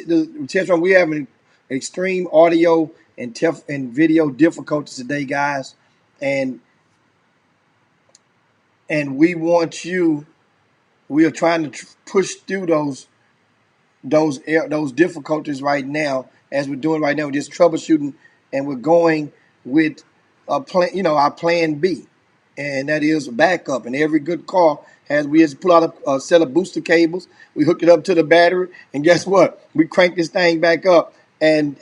the test run. We having extreme audio and video difficulties today, guys, and we want you. We are trying to push through those difficulties right now, as we're doing right now. We're just troubleshooting, and we're going with a plan, our plan B, and that is a backup. And every good car has we just pull out a set of booster cables, we hook it up to the battery, and guess what? We crank this thing back up, and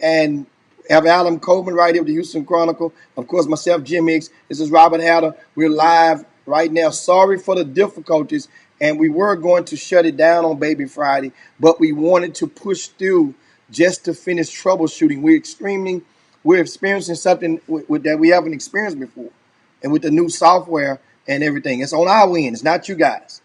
have Adam Coleman right here with the Houston Chronicle. Of course, myself, Jim Hicks. This is Robert Hatter. We're live right now. Sorry for the difficulties. And we were going to shut it down on Baby Friday, but we wanted to push through just to finish troubleshooting. We're experiencing something with that we haven't experienced before. And with the new software and everything, it's on our end. It's not you guys.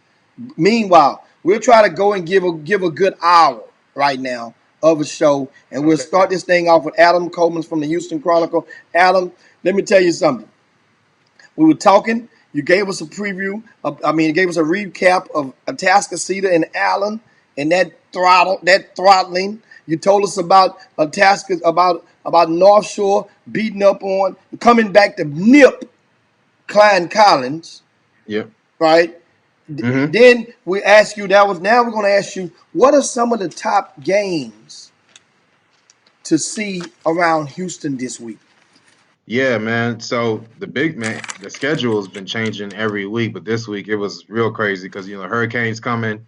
Meanwhile, we'll try to go and give a good hour right now of a show, and we'll start this thing off with Adam Coleman from the Houston Chronicle. Adam, let me tell you something. We were talking. You gave us a preview. You gave us a recap of Atascocita and Allen and that throttling. You told us about Atascocita, about North Shore beating up on, coming back to nip Klein Collins. Yep. Right. Mm-hmm. Then we ask you. Now we're going to ask you, what are some of the top games to see around Houston this week? Yeah, man. So the schedule has been changing every week, but this week it was real crazy because hurricanes coming.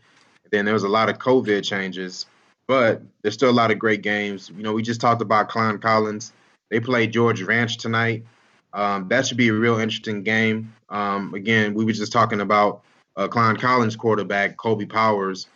Then there was a lot of COVID changes, but there's still a lot of great games. We just talked about Klein Collins. They play George Ranch tonight. That should be a real interesting game. Again, we were just talking about Klein Collins quarterback Kobe Powers.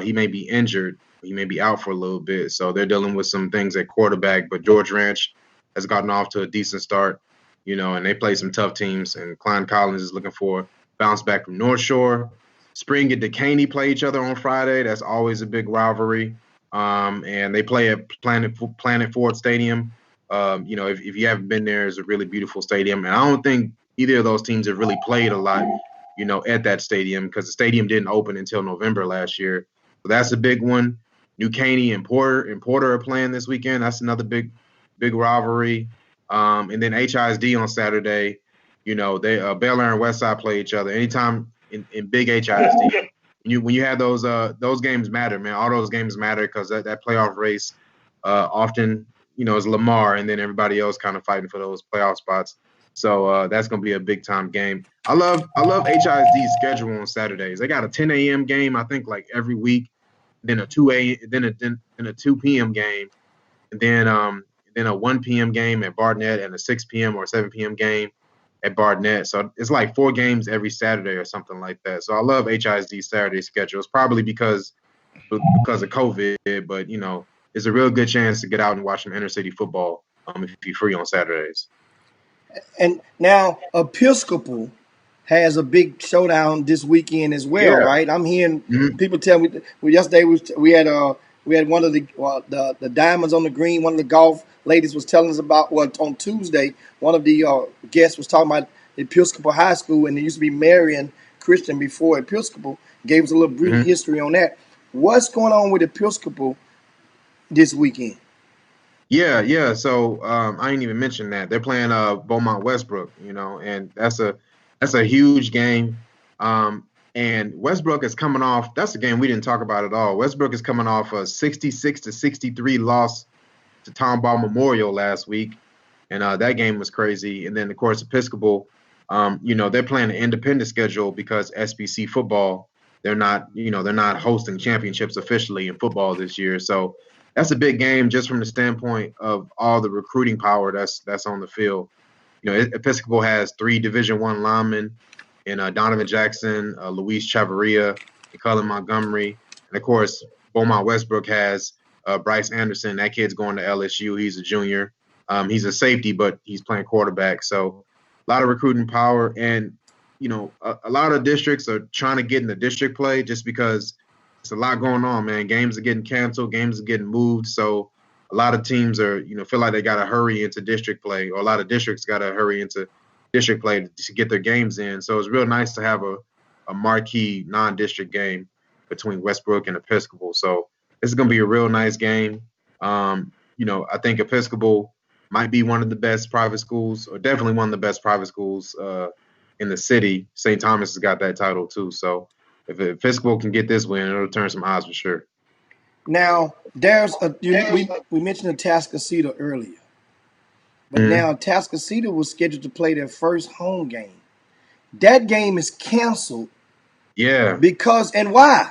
He may be injured. He may be out for a little bit, so they're dealing with some things at quarterback. But George Ranch has gotten off to a decent start, and they play some tough teams. And Klein Collins is looking for bounce back from North Shore. Spring and Decaney play each other on Friday. That's always a big rivalry. And they play at Planet Ford Stadium. If you haven't been there, it's a really beautiful stadium. And I don't think either of those teams have really played a lot, at that stadium because the stadium didn't open until November last year. So that's a big one. New Caney and Porter are playing this weekend. That's another big rivalry. And then HISD on Saturday, they Bel Air and Westside play each other. Anytime in big HISD, when you have those games matter, man. All those games matter because that playoff race often, is Lamar and then everybody else kind of fighting for those playoff spots. So that's going to be a big time game. I love HISD's schedule on Saturdays. They got a 10 a.m. game, I think, like every week, then a 2 p.m. game, and then a 1 p.m. game at Barnett and a 6 p.m. or 7 p.m. game at Barnett. So it's like 4 games every Saturday or something like that. So I love HISD's Saturday schedule. It's probably because of COVID, but, it's a real good chance to get out and watch some inner city football if you're free on Saturdays. And now Episcopal has a big showdown this weekend as well, right? I'm hearing people tell me. Yesterday we had one of the diamonds on the green. One of the golf ladies was telling us about on Tuesday. One of the guests was talking about Episcopal High School, and it used to be Marian Christian before Episcopal. Gave us a little brief history on that. What's going on with Episcopal this weekend? Yeah. So I didn't even mention that they're playing Beaumont Westbrook, and that's a huge game. And Westbrook is coming off. That's a game we didn't talk about at all. Westbrook is coming off a 66-63 loss to Tom Ball Memorial last week, and that game was crazy. And then of course Episcopal, they're playing an independent schedule because SBC football. They're not hosting championships officially in football this year. So that's a big game just from the standpoint of all the recruiting power that's on the field. Episcopal has 3 Division I linemen in Donovan Jackson, Luis Chavarria, and Cullen Montgomery. And, of course, Beaumont Westbrook has Bryce Anderson. That kid's going to LSU. He's a junior. He's a safety, but he's playing quarterback. So a lot of recruiting power. And, a lot of districts are trying to get in the district play just because it's a lot going on, man. Games are getting canceled. Games are getting moved. So a lot of teams are, feel like they got to hurry into district play, or a lot of districts got to hurry into district play to get their games in. So it's real nice to have a marquee non-district game between Westbrook and Episcopal. So This is going to be a real nice game. I think Episcopal might be one of the best private schools, or definitely one of the best private schools in the city. St. Thomas has got that title too. So if Episcopal can get this win, it'll turn some odds for sure. Now, there's we mentioned the Atascocita earlier, but Mhm. now Atascocita was scheduled to play their first home game. That game is canceled Yeah. because, and why?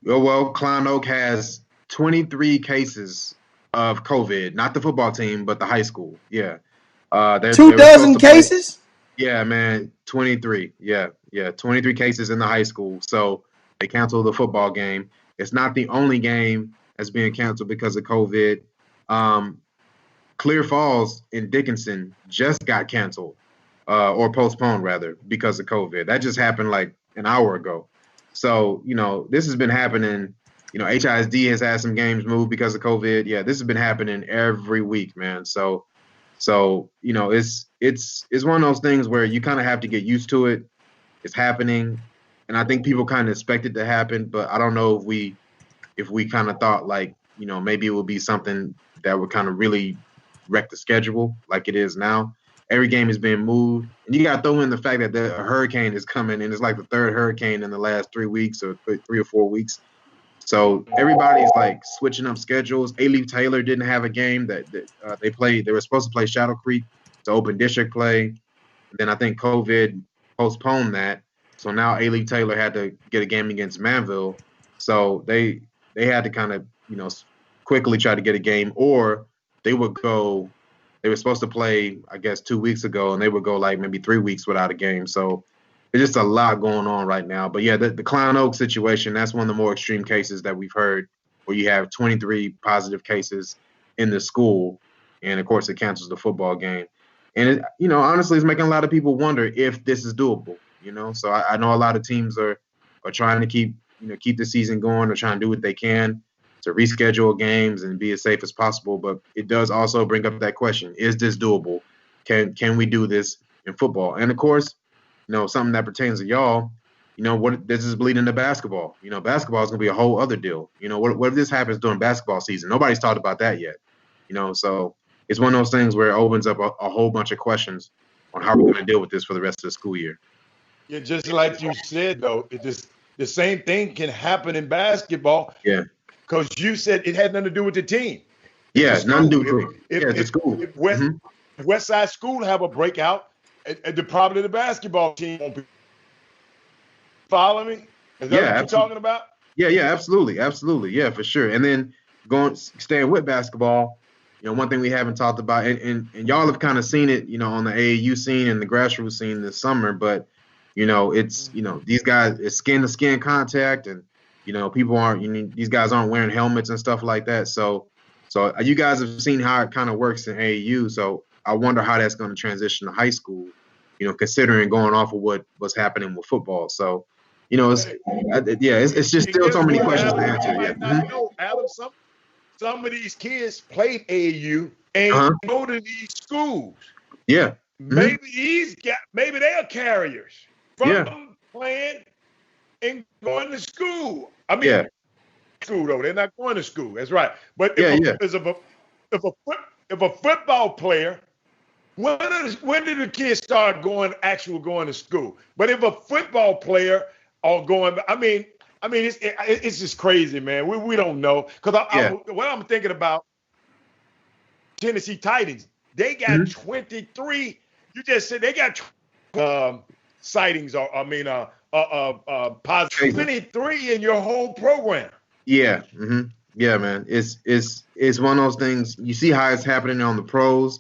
Well, Clown Oak has 23 cases of COVID, not the football team, but the high school. Yeah. Two They were supposed dozen to play. cases? Yeah, man, 23. Yeah, yeah, 23 cases in the high school. So they canceled the football game. It's not the only game that's being canceled because of COVID. Um, Clear Falls in Dickinson just got canceled, or postponed rather, because of COVID. That just happened like an hour ago. So, this has been happening. HISD has had some games moved because of COVID. Yeah, this has been happening every week, man. So, it's one of those things where you kind of have to get used to it. It's happening, and I think people kind of expect it to happen, but I don't know if we kind of thought like, maybe it would be something that would kind of really wreck the schedule like it is now. Every game is being moved, and you got to throw in the fact that a hurricane is coming, and it's like the third hurricane in the last 3 weeks or 3 or 4 weeks. So everybody's like switching up schedules. A-Leaf Taylor didn't have a game that they played. They were supposed to play Shadow Creek to open district play. Then I think COVID postponed that. So now A-Leaf Taylor had to get a game against Manville. So they had to kind of, quickly try to get a game, or they would go. They were supposed to play, I guess, 2 weeks ago, and they would go like maybe 3 weeks without a game. So there's just a lot going on right now. But yeah, the Clown Oak situation, that's one of the more extreme cases that we've heard, where you have 23 positive cases in the school, and of course it cancels the football game. And honestly, it's making a lot of people wonder if this is doable. So I know a lot of teams are trying to keep the season going, or trying to do what they can to reschedule games and be as safe as possible. But it does also bring up that question: is this doable? Can we do this in football? And of course, something that pertains to y'all. What this is bleeding into basketball. Basketball is gonna be a whole other deal. What if this happens during basketball season? Nobody's talked about that yet. So it's one of those things where it opens up a whole bunch of questions on how we're going to deal with this for the rest of the school year. Yeah, just like you said though, the same thing can happen in basketball Yeah, because you said it had nothing to do with the team. It's the yeah, nothing to school. do with it. Yeah, it's a school. If West Hmm. West Side School have a breakout, the probably the basketball team won't be. Follow me? Is that Yeah, what you're absolutely. talking about? Yeah, absolutely, absolutely. Yeah, for sure. And then staying with basketball, one thing we haven't talked about, and y'all have kind of seen it, on the AAU scene and the grassroots scene this summer, but it's these guys, it's skin to skin contact, and people aren't, these guys aren't wearing helmets and stuff like that. So you guys have seen how it kind of works in AAU. So I wonder how that's going to transition to high school, considering going off of what's happening with football. So it's Hey, yeah, it's just and still guess so many what, questions to Adam? You answer. Yeah. might not know, Adam. Some of these kids played AAU and Uh-huh. go to these schools. Yeah. Hmm. Maybe they are carriers Yeah. from playing and going to school. I mean, Yeah. school though. They're not going to school. That's right. But Yeah. Yeah. if a football player, when did the kids start going to school? But if a football player are going, it's just crazy, man. We don't know because Yeah. what I'm thinking about Tennessee Titans, they got Hmm. 23. You just said they got sightings, or positive Crazy. 23 in your whole program. Yeah. Yeah, man. It's one of those things. You see how it's happening on the pros,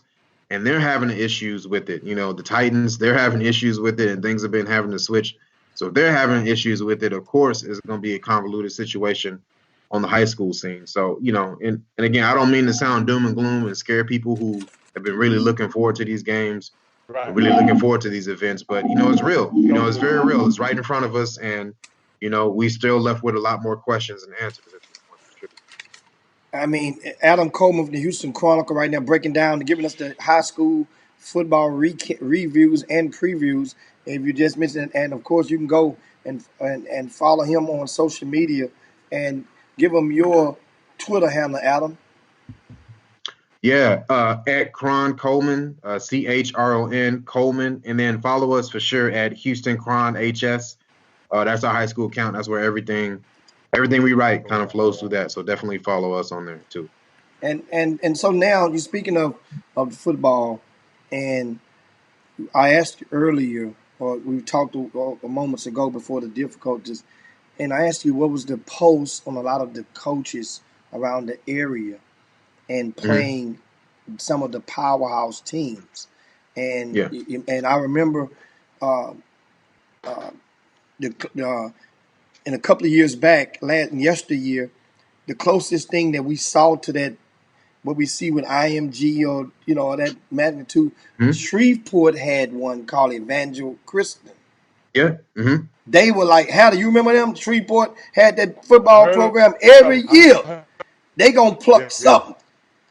and they're having issues with it. The Titans, they're having issues with it, and things have been having to switch. So if they're having issues with it, of course, it's going to be a convoluted situation on the high school scene. So and again, I don't mean to sound doom and gloom and scare people who have been really looking forward to these games, or Right. really looking forward to these events. But it's real. It's very real. It's right in front of us, and we still left with a lot more questions and answers at this point, for sure. I mean, Adam Coleman from the Houston Chronicle right now breaking down, giving us the high school football reviews and previews. If you just mentioned, and of course, you can go and follow him on social media. And Give them your Twitter handle, Adam. Yeah, at Cron Coleman, Chron Coleman, and then follow us for sure at Houston Cron HS. That's our high school account. That's where everything we write kind of flows through that. So definitely follow us on there too. And so now you're speaking of football, and I asked you earlier, or we talked moments ago before the difficulties, and I asked you what was the pulse on a lot of the coaches around the area and Hmm. playing some of the powerhouse teams, and Yeah, and I remember uh, uh, the in a couple of years back, yesteryear, the closest thing that we saw to that what we see with IMG or that magnitude, hmm, Shreveport had one called Evangel Christian. yeah, hmm, They were like, how do you remember them? Shreveport had that I football heard program of every them. year. They gonna Yeah, pluck yeah, something,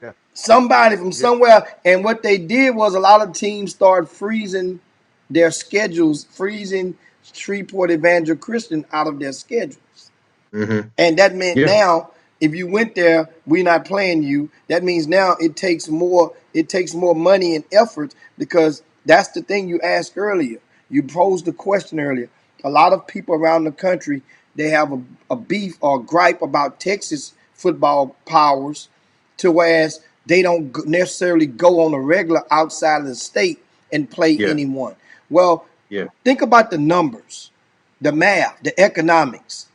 yeah, somebody from yeah. somewhere. And what they did was a lot of teams started freezing their schedules, freezing Shreveport Evangel Christian out of their schedules. hmm, And that meant yeah, now, if you went there, we're not playing you. That means now it takes more money and effort because that's the thing you asked earlier. You posed the question earlier. A lot of people around the country, they have a beef or gripe about Texas football powers, to whereas they don't necessarily go on a regular outside of the state and play yeah, anyone. Well, yeah, think about the numbers, the math, the economics.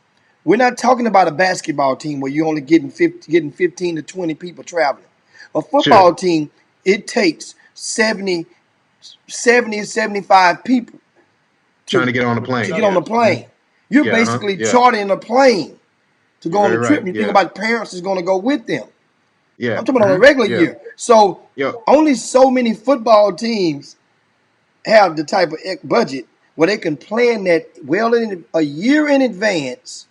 We're not talking about a basketball team where you're only getting 15 to 20 people traveling. A sure. football team, it takes 70 or 75 people Trying to to get on the Put to plane. get on together. Yeah, the hmm, plane. You're yeah, basically yeah. chartering a plane to You're go on very the trip. right. And you think Yeah, about parents is going to go with them. yeah, I'm talking about on a hmm, regular yeah, year. So yeah, only so many football teams have the type of budget where they can plan that well in a year in advance,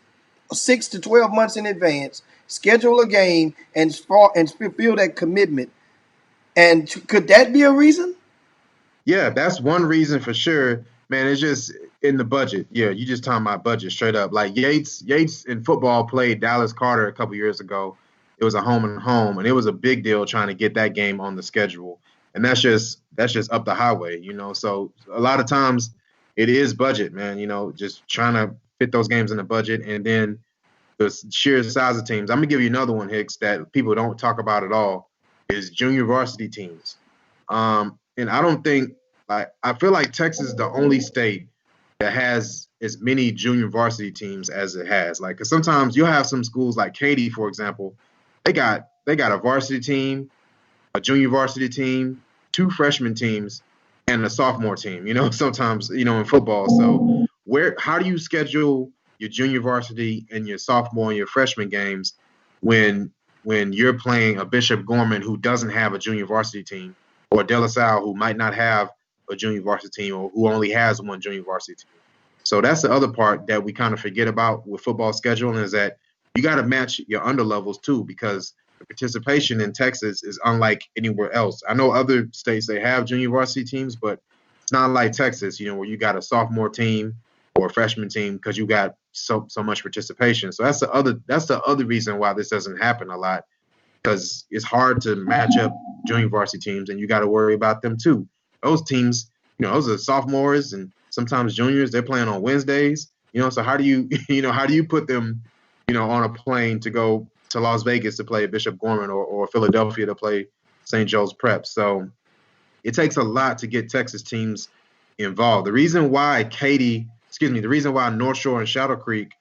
6 to 12 months in advance, schedule a game and feel that commitment. And could that be a reason? yeah. That's one reason for sure, man. It's just in the budget. Yeah, you just talking about budget straight up. Like Yates in football played Dallas Carter a couple years ago. It was a home and home, and it was a big deal trying to get that game on the schedule. And that's just up the highway, you know. So a lot of times it is budget, man. You know, just trying to fit those games in the budget, and then the sheer size of teams. I'm gonna give you another one, Hicks, that people don't talk about at all is junior varsity teams. And I don't think like I feel like Texas is the only state that has as many junior varsity teams as it has. Like, cause sometimes you'll have some schools like Katy, for example, they got a varsity team, a junior varsity team, two freshman teams, and a sophomore team. You know, sometimes in football. So how do you schedule your junior varsity and your sophomore and your freshman games when you're playing a Bishop Gorman who doesn't have a junior varsity team, or De La Salle who might not have a junior varsity team, or who only has one junior varsity team? So that's the other part that we kind of forget about with football scheduling, is that you got to match your underlevels too, because the participation in Texas is unlike anywhere else. I know other states they have junior varsity teams, but it's not like Texas, where you got a sophomore team or a freshman team because you got so much participation. So that's the other reason why this doesn't happen a lot, because it's hard to match up junior varsity teams, and you got to worry about them too. Those teams, those are sophomores and sometimes juniors. They're playing on Wednesdays. So how do you, how do you put them, on a plane to go to Las Vegas to play Bishop Gorman, or Philadelphia to play St. Joe's Prep? So it takes a lot to get Texas teams involved. The reason why North Shore and Shadow Creek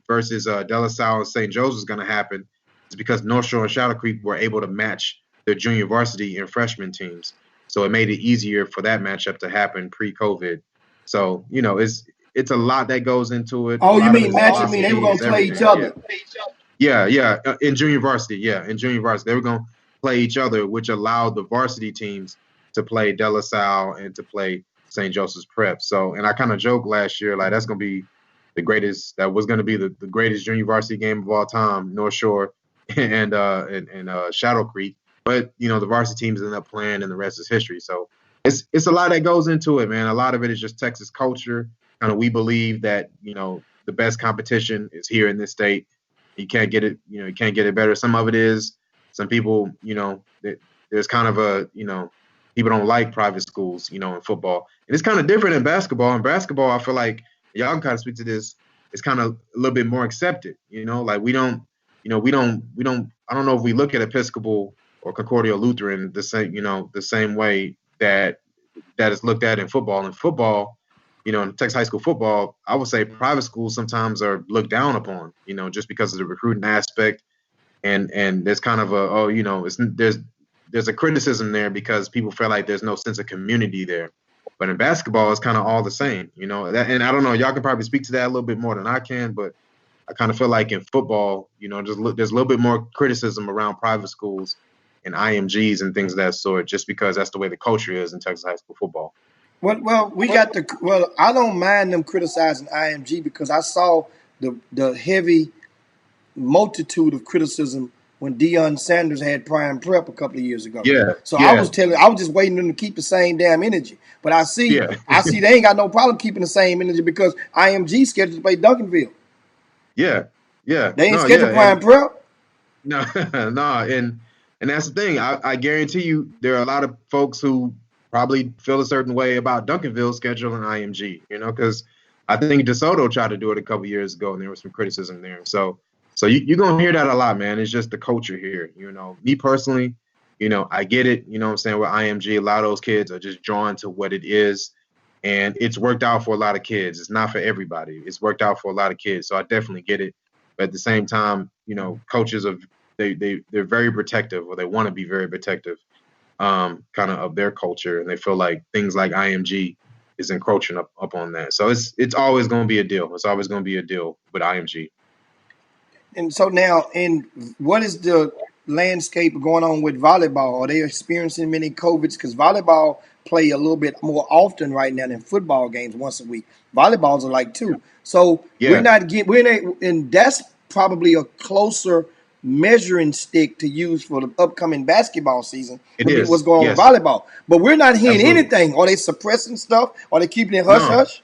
versus De La Salle and St. Joe's is going to happen is because North Shore and Shadow Creek were able to match their junior varsity and freshman teams. So it made it easier for that matchup to happen pre-COVID. So, it's a lot that goes into it. A Oh, you lot of it mean is match? You mean they were philosophy, gonna it's play each everything. Yeah. other? Yeah, yeah. In junior varsity, yeah, in junior varsity, they were going to play each other, which allowed the varsity teams to play De La Salle and to play St. Joseph's Prep. So, and I kind of joked last year, like that's going to be the greatest. That was going to be the greatest junior varsity game of all time, North Shore and Shadow Creek. But the varsity teams ended up playing, and the rest is history. So it's a lot that goes into it, man. A lot of it is just Texas culture. Kind of, we believe that the best competition is here in this state, You can't get it, you can't get it better. Some of it is some people, there's kind of people don't like private schools, in football. And it's kind of different in basketball. In basketball, I feel like y'all can kind of speak to this. It's kind of a little bit more accepted, like we don't, I don't know if we look at Episcopal or Concordia Lutheran the same way that is looked at in football. In football, in Texas high school football, I would say private schools sometimes are looked down upon, just because of the recruiting aspect, and there's kind of there's a criticism there because people feel like there's no sense of community there. But in basketball, it's kind of all the same, and I don't know, y'all can probably speak to that a little bit more than I can, but I kind of feel like in football, there's a little bit more criticism around private schools and IMGs and things of that sort, just because that's the way the culture is in Texas high school football. Well, we got the well. I don't mind them criticizing IMG because I saw the heavy multitude of criticism when Deion Sanders had prime prep a couple of years ago. Yeah, So I yeah, was just waiting them to keep the same damn energy. But yeah, I see they ain't got no problem keeping the same energy because IMG scheduled to play Duncanville. yeah, yeah. They ain't No, yeah, scheduled prime prep. no, no, and that's the thing. I guarantee you, there are a lot of folks who probably feel a certain way about Duncanville scheduling IMG. Because I think DeSoto tried to do it a couple years ago, and there was some criticism there. So you're gonna hear that a lot, man. It's just the culture here. Me personally, I get it. You know what I'm saying? With IMG, a lot of those kids are just drawn to what it is, and it's worked out for a lot of kids. It's not for everybody. It's worked out for a lot of kids. So I definitely get it. But at the same time, coaches of they're very protective, or they want to be very protective, kind of their culture, and they feel like things like IMG is encroaching up on that. So it's always going to be a deal. It's always going to be a deal with IMG. And so now, what is the landscape going on with volleyball? Are they experiencing many COVIDs? Because volleyball play a little bit more often right now than football games once a week. Volleyballs are like two. So Yeah, and that's probably a closer measuring stick to use for the upcoming basketball season it would be what's is. going on with Yes, volleyball. But we're not hearing absolutely. anything. Are they suppressing stuff? Are they keeping it hush No, hush?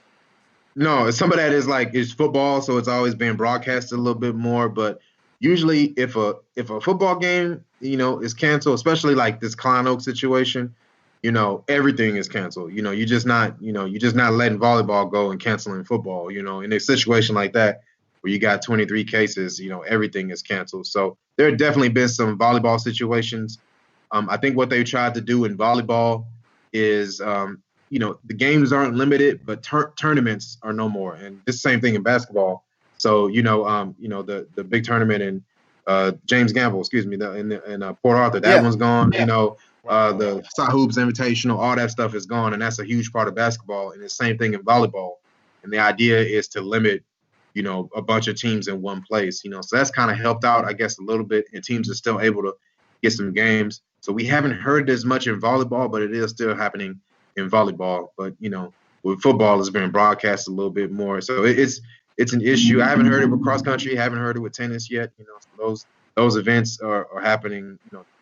no, some of that is football, so it's always been broadcasted a little bit more. But usually, if a football game, is canceled, especially like this Klein Oak situation, everything is canceled. You're just not letting volleyball go and canceling football. In a situation like that where you got 23 cases, everything is canceled. So there have definitely been some volleyball situations. I think what they tried to do in volleyball is the games aren't limited, but tournaments are no more. And this same thing in basketball. So the big tournament in James Gamble, excuse me, in Port Arthur, that Yeah. one's gone. The Sahoops Invitational, all that stuff is gone, and that's a huge part of basketball. And the same thing in volleyball. And the idea is to limit, a bunch of teams in one place. So that's kind of helped out, I guess, a little bit, and teams are still able to get some games. So we haven't heard as much in volleyball, but it is still happening in volleyball. But with football, it's been broadcast a little bit more. So it's an issue. I haven't heard it with cross country. Haven't heard it with tennis yet. So those events are happening.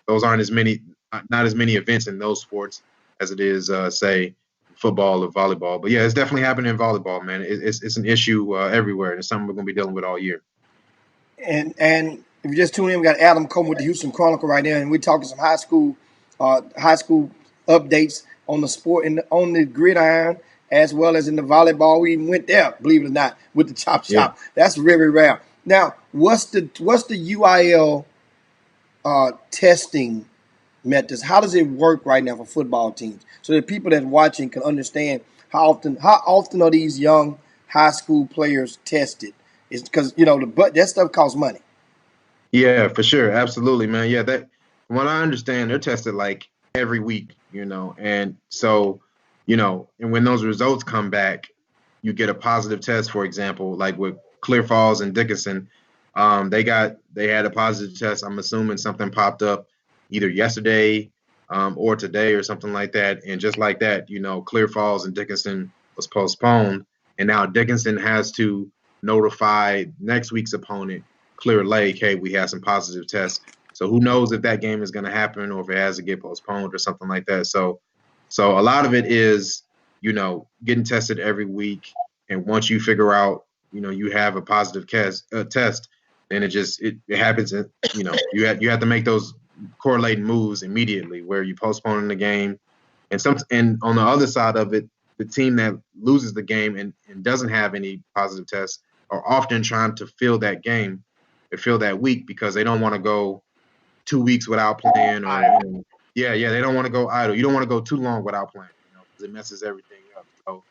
Those aren't as many, not as many events in those sports as it is, say, football or volleyball. But yeah, it's definitely happening in volleyball, man. It's an issue everywhere, and it's something we're going to be dealing with all year. And if you just tune in, we got Adam Coleman with the Houston Chronicle right now, and we're talking some high school updates on the sport and on the gridiron as well as in the volleyball. We even went there, believe it or not, with the Chop Yeah. Shop. That's very rare. Now, what's the UIL testing methods? How does it work right now for football teams, so that people that are watching can understand how often are these young high school players tested? It's because that stuff costs money. Yeah, for sure. Absolutely, man. Yeah, that from what I understand, they're tested like every week, and so, and when those results come back, you get a positive test, for example, like with Clear Falls and Dickinson, they had a positive test. I'm assuming something popped up either yesterday, or today or something like that. And just like that, Clear Falls and Dickinson was postponed, and now Dickinson has to notify next week's opponent, Clear Lake, hey, we had some positive tests. So who knows if that game is going to happen or if it has to get postponed or something like that. So a lot of it is, getting tested every week. And once you figure out, you have a positive test, and it happens. You have to make those correlating moves immediately, where you postponing the game, and on the other side of it, the team that loses the game and doesn't have any positive tests are often trying to fill that game or fill that week because they don't want to go 2 weeks without playing, or yeah, they don't want to go idle. You don't want to go too long without playing, because it messes everything up. So,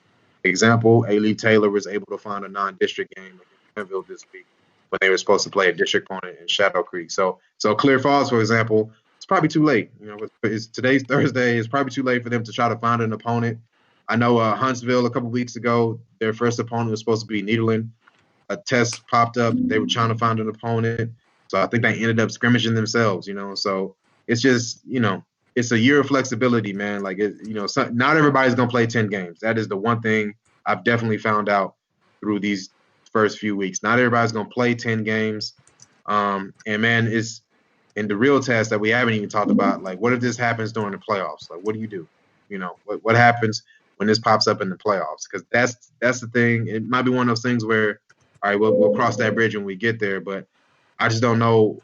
example, A. Taylor was able to find a non-district game against Glenville this week when they were supposed to play a district opponent in Shadow Creek. So Clear Falls, for example, it's probably too late. Today's Thursday. It's probably too late for them to try to find an opponent. I know Huntsville a couple weeks ago, their first opponent was supposed to be Needland. A test popped up. They were trying to find an opponent. So I think they ended up scrimmaging themselves, So it's just, it's a year of flexibility, man. Like, not everybody's going to play 10 games. That is the one thing I've definitely found out through these first few weeks. Not everybody's going to play 10 games. And man, it's in the real test that we haven't even talked about. Like, what if this happens during the playoffs? Like, what do you do? What happens when this pops up in the playoffs? Because that's the thing. It might be one of those things where, all right, we'll cross that bridge when we get there. But I just don't know,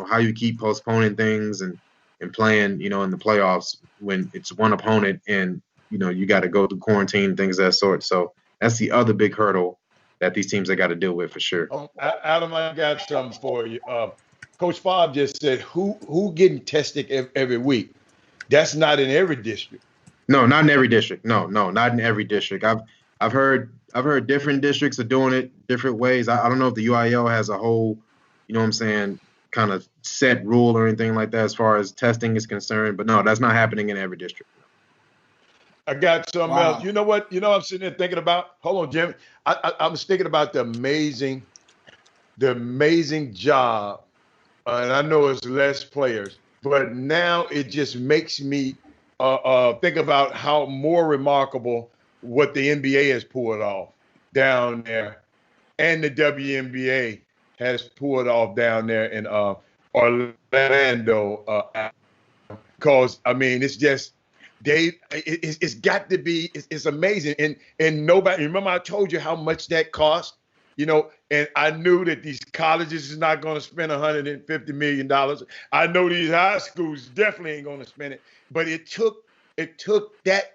how you keep postponing things and playing, in the playoffs when it's one opponent and, you got to go through quarantine, things of that sort. So that's the other big hurdle that these teams have got to deal with for sure. Adam, I got something for you. Coach Bob just said, who getting tested every week? That's not in every district. No, not in every district. No, not in every district. I've heard different districts are doing it different ways. I don't know if the UIL has a whole, what I'm saying, kind of set rule or anything like that as far as testing is concerned. But no, that's not happening in every district. I got something else. You know what? I'm sitting there thinking about. Hold on, Jimmy. I was thinking about the amazing job, and I know it's less players, but now it just makes me think about how more remarkable what the NBA has pulled off down there, and the WNBA has pulled off down there in Orlando. Because I mean, it's just it's got to be. It's amazing, and nobody. Remember, I told you how much that cost. And I knew that these colleges is not going to spend $150 million. I know these high schools definitely ain't going to spend it. But it took that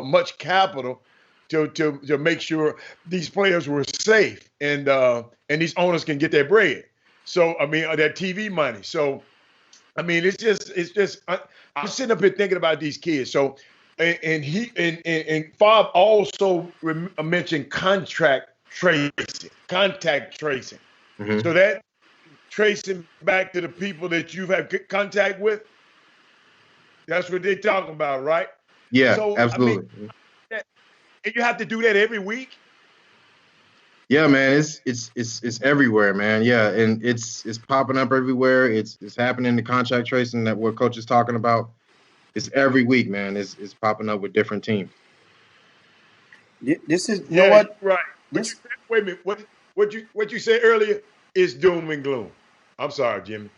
much capital to make sure these players were safe and these owners can get their bread. So I mean, that TV money. So I mean, it's just. I'm sitting up here thinking about these kids. So, and Bob also mentioned contact tracing. Mm-hmm. So that tracing back to the people that you've had contact with. That's what they're talking about, right? Yeah, so, absolutely. I mean, and you have to do that every week. Yeah, man, it's everywhere, man. Yeah, and it's popping up everywhere. It's happening in the contract tracing that what coach is talking about. It's every week, man. It's popping up with different teams. This is you know what? Right. This, wait a minute. What you said earlier is doom and gloom. I'm sorry, Jimmy.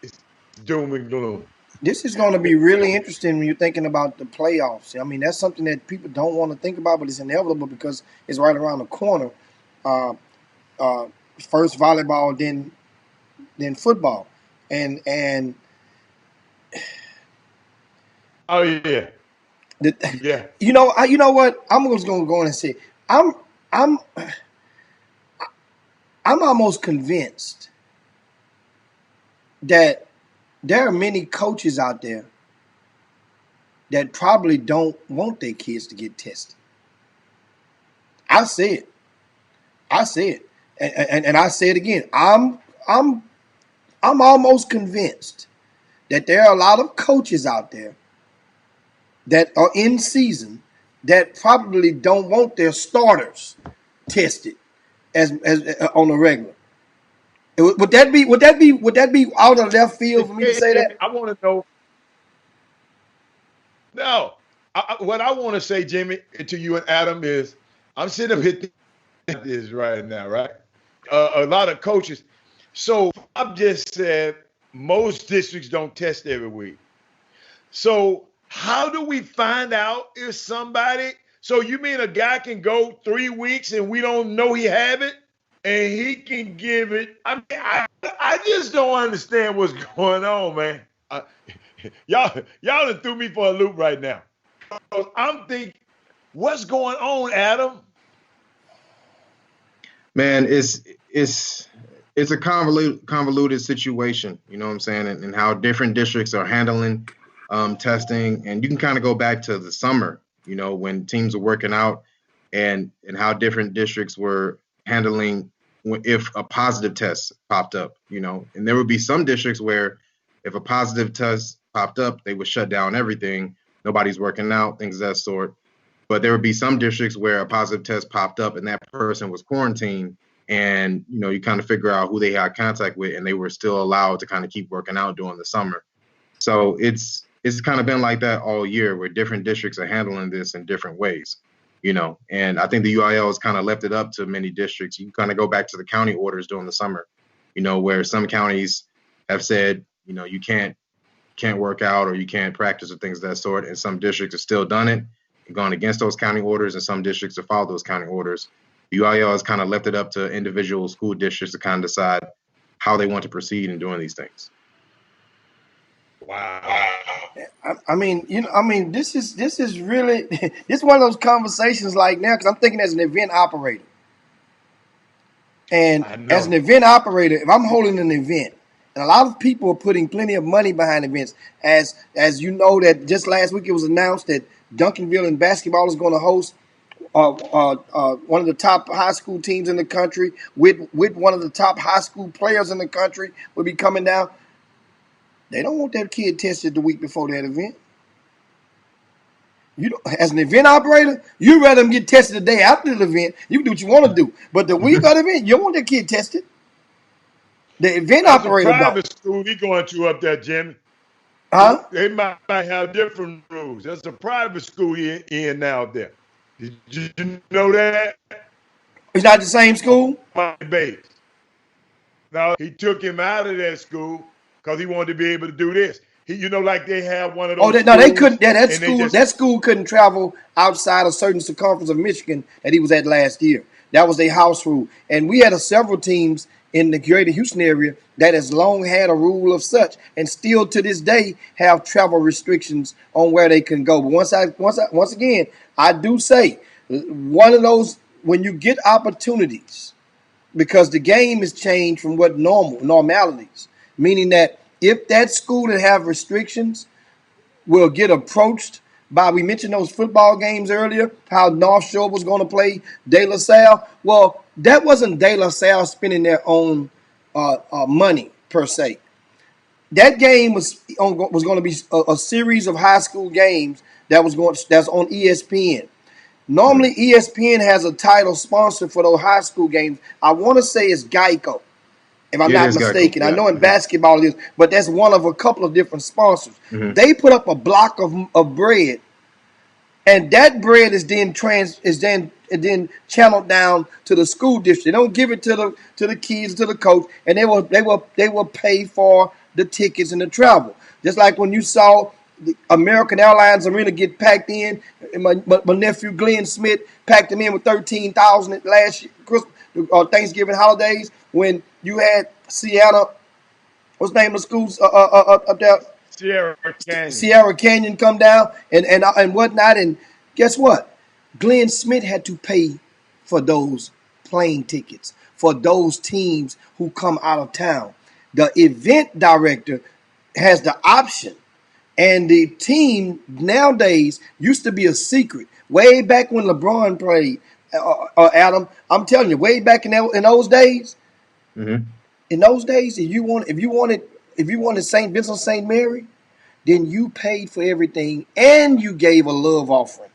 It's doom and gloom. This is going to be really interesting when you're thinking about the playoffs. I mean, that's something that people don't want to think about, but it's inevitable because it's right around the corner. Uh, First volleyball, then football, and oh yeah, yeah. You know what? I'm just going to go in and say I'm almost convinced that there are many coaches out there that probably don't want their kids to get tested. I say it, and I say it again. I'm almost convinced that there are a lot of coaches out there that are in season that probably don't want their starters tested as on a regular. Would that be out of left field for me to say that? I want to know. No, what I want to say, Jimmy, to you and Adam is, I'm sitting up here thinking this right now, right? A lot of coaches. So I've just said most districts don't test every week. So how do we find out if somebody? So you mean a guy can go 3 weeks and we don't know he have it? and he can give it. I mean, I just don't understand what's going on, man. Y'all done threw me for a loop right now. I'm thinking, what's going on, Adam? Man, it's a convoluted situation. You know what I'm saying, and how different districts are handling testing, and you can kind of go back to the summer. You know, when teams were working out, and how different districts were handling if a positive test popped up. You know, and there would be some districts where if a positive test popped up, they would shut down everything. Nobody's working out, things of that sort. But there would be some districts where a positive test popped up and that person was quarantined, and you know, you kind of figure out who they had contact with, and they were still allowed to kind of keep working out during the summer. So it's kind of been like that all year, where different districts are handling this in different ways. You know, and I think the UIL has kind of left it up to many districts. You kind of go back to the county orders during the summer, you know, where some counties have said, you know, you can't work out or you can't practice or things of that sort, and some districts have still done it and gone against those county orders, and some districts have followed those county orders. The UIL has kind of left it up to individual school districts to kind of decide how they want to proceed in doing these things. Wow. I mean, this is really this is one of those conversations like now because I'm thinking as an event operator, and as an event operator, if I'm holding an event, and a lot of people are putting plenty of money behind events, as you know that just last week it was announced that Duncanville in basketball is going to host one of the top high school teams in the country with one of the top high school players in the country will be coming down. They don't want that kid tested the week before that event. You don't, as an event operator, you'd rather them get tested the day after the event. You can do what you want to do. But the week of the event, you don't want that kid tested. The event operator That's a private don't. school he going to up there, Jimmy. Huh? They might have different rules. That's a private school he in now up there. Did you know that? It's not the same school? My base. Now he took him out of that school because he wanted to be able to do this. Like they have one of Oh, those no, they schools, couldn't. That and they school, just that school couldn't travel outside a certain circumference of Michigan that he was at last year. That was a house rule, and we had several teams in the greater Houston area that has long had a rule of such, and still to this day have travel restrictions on where they can go. But once again, I do say one of those when you get opportunities, because the game has changed from what normalities, meaning that if that school that have restrictions will get approached by, we mentioned those football games earlier, how North Shore was going to play De La Salle. Well, that wasn't De La Salle spending their own money per se. That game was going to be a series of high school games that's on ESPN. Normally, ESPN has a title sponsor for those high school games. I want to say it's Geico, if I'm not mistaken. Geico, yeah. I know in basketball it is, but that's one of a couple of different sponsors. Mm-hmm. They put up a block of bread, and that bread is then channeled down to the school district. They don't give it to the kids, to the coach, and they will pay for the tickets and the travel. Just like when you saw the American Airlines Arena get packed in, and my nephew Glenn Smith packed them in with 13,000 last year, Thanksgiving holidays, when you had Seattle, what's the name of the schools up there? Sierra Canyon come down and whatnot. And guess what? Glenn Smith had to pay for those plane tickets for those teams who come out of town. The event director has the option, and the team nowadays used to be a secret. Way back when LeBron played, Adam, I'm telling you, way back in those days. Mm-hmm. In those days, if you wanted St. Vincent St. Mary, then you paid for everything and you gave a love offering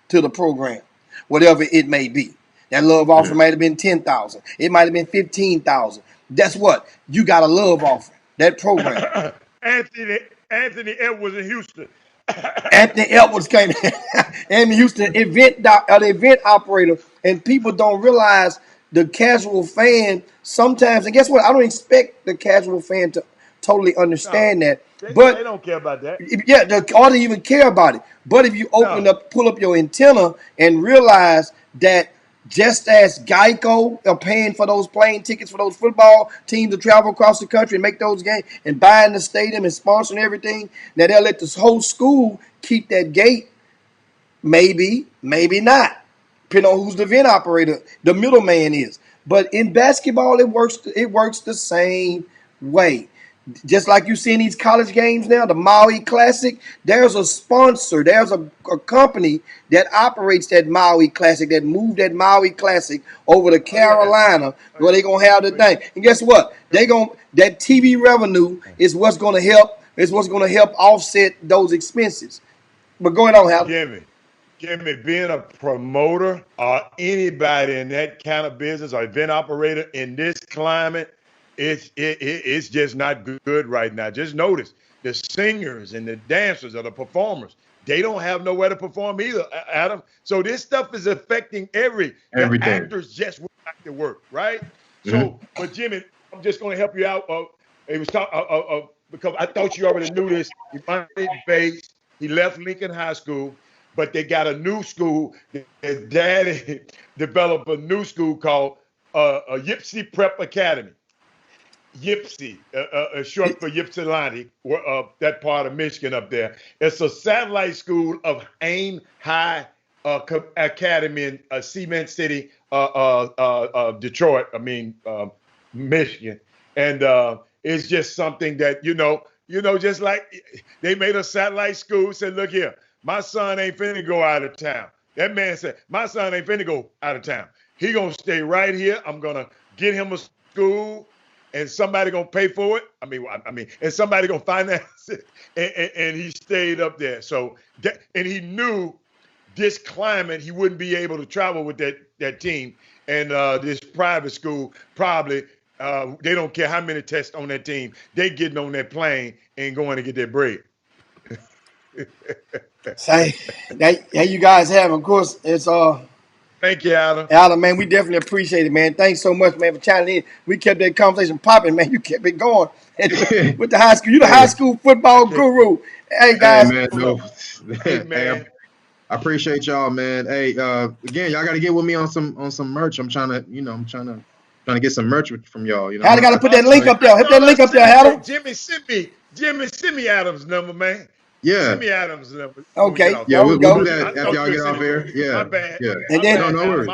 to the program, whatever it may be. That love offering might have been 10,000. It might have been 15,000. That's what you got, a love offering. That program. Anthony Edwards in Houston. Anthony Edwards came in Houston, an event operator, and people don't realize the casual fan sometimes. And guess what? I don't expect the casual fan to totally understand that, but they don't care about that. Yeah, they ought even care about it. But if you pull up your antenna and realize that just as Geico are paying for those plane tickets for those football teams to travel across the country and make those games and buying the stadium and sponsoring everything, now they'll let this whole school keep that gate. Maybe, maybe not. Depending on who's the event operator, the middleman is. But in basketball, it works. It works the same way. Just like you see in these college games now, the Maui Classic, there's a sponsor, there's a company that operates that Maui Classic, that moved that Maui Classic over to Carolina, where they're gonna have the thing. And guess what? That TV revenue is what's gonna help. Is what's gonna help offset those expenses. But going on, Hal. Jimmy, being a promoter or anybody in that kind of business or event operator in this climate, it's just not good right now. Just notice the singers and the dancers or the performers, they don't have nowhere to perform either, Adam. So this stuff is affecting the everything. actors just went back to work, right? Mm-hmm. So, but Jimmy, I'm just going to help you out. It was because I thought you already knew this. He played bass. He left Lincoln High School, but they got a new school. His daddy developed a new school called Ypsi Prep Academy. Ypsi, short for Ypsilanti, that part of Michigan up there. It's a satellite school of Ain High Academy in Cement City, Detroit. Michigan, and it's just something that just like they made a satellite school. Said, look here, my son ain't finna go out of town. That man said, my son ain't finna go out of town. He gonna stay right here. I'm gonna get him a school. And somebody gonna pay for it. And somebody gonna finance it. And he stayed up there. So and he knew this climate, he wouldn't be able to travel with that team. And this private school probably they don't care how many tests on that team. They getting on that plane and going to get their bread. Say that you guys have, of course, it's Thank you, Adam. Adam, man, we definitely appreciate it, man. Thanks so much, man, for chiming in. We kept that conversation popping, man. You kept it going with the high school. You the high school football guru. Hey, guys. Hey, man, Hey, man. Hey, I appreciate y'all, man. Hey, again, y'all got to get with me on some merch. I'm trying to get some merch from y'all. Adam got to put that link up there. Hit that link up there, Adam. Jimmy, send me Adam's number, man. Yeah. Send me Adam's number. Okay. Yeah, we'll do that after y'all get off here. Yeah. My bad. Yeah. And then, no worries.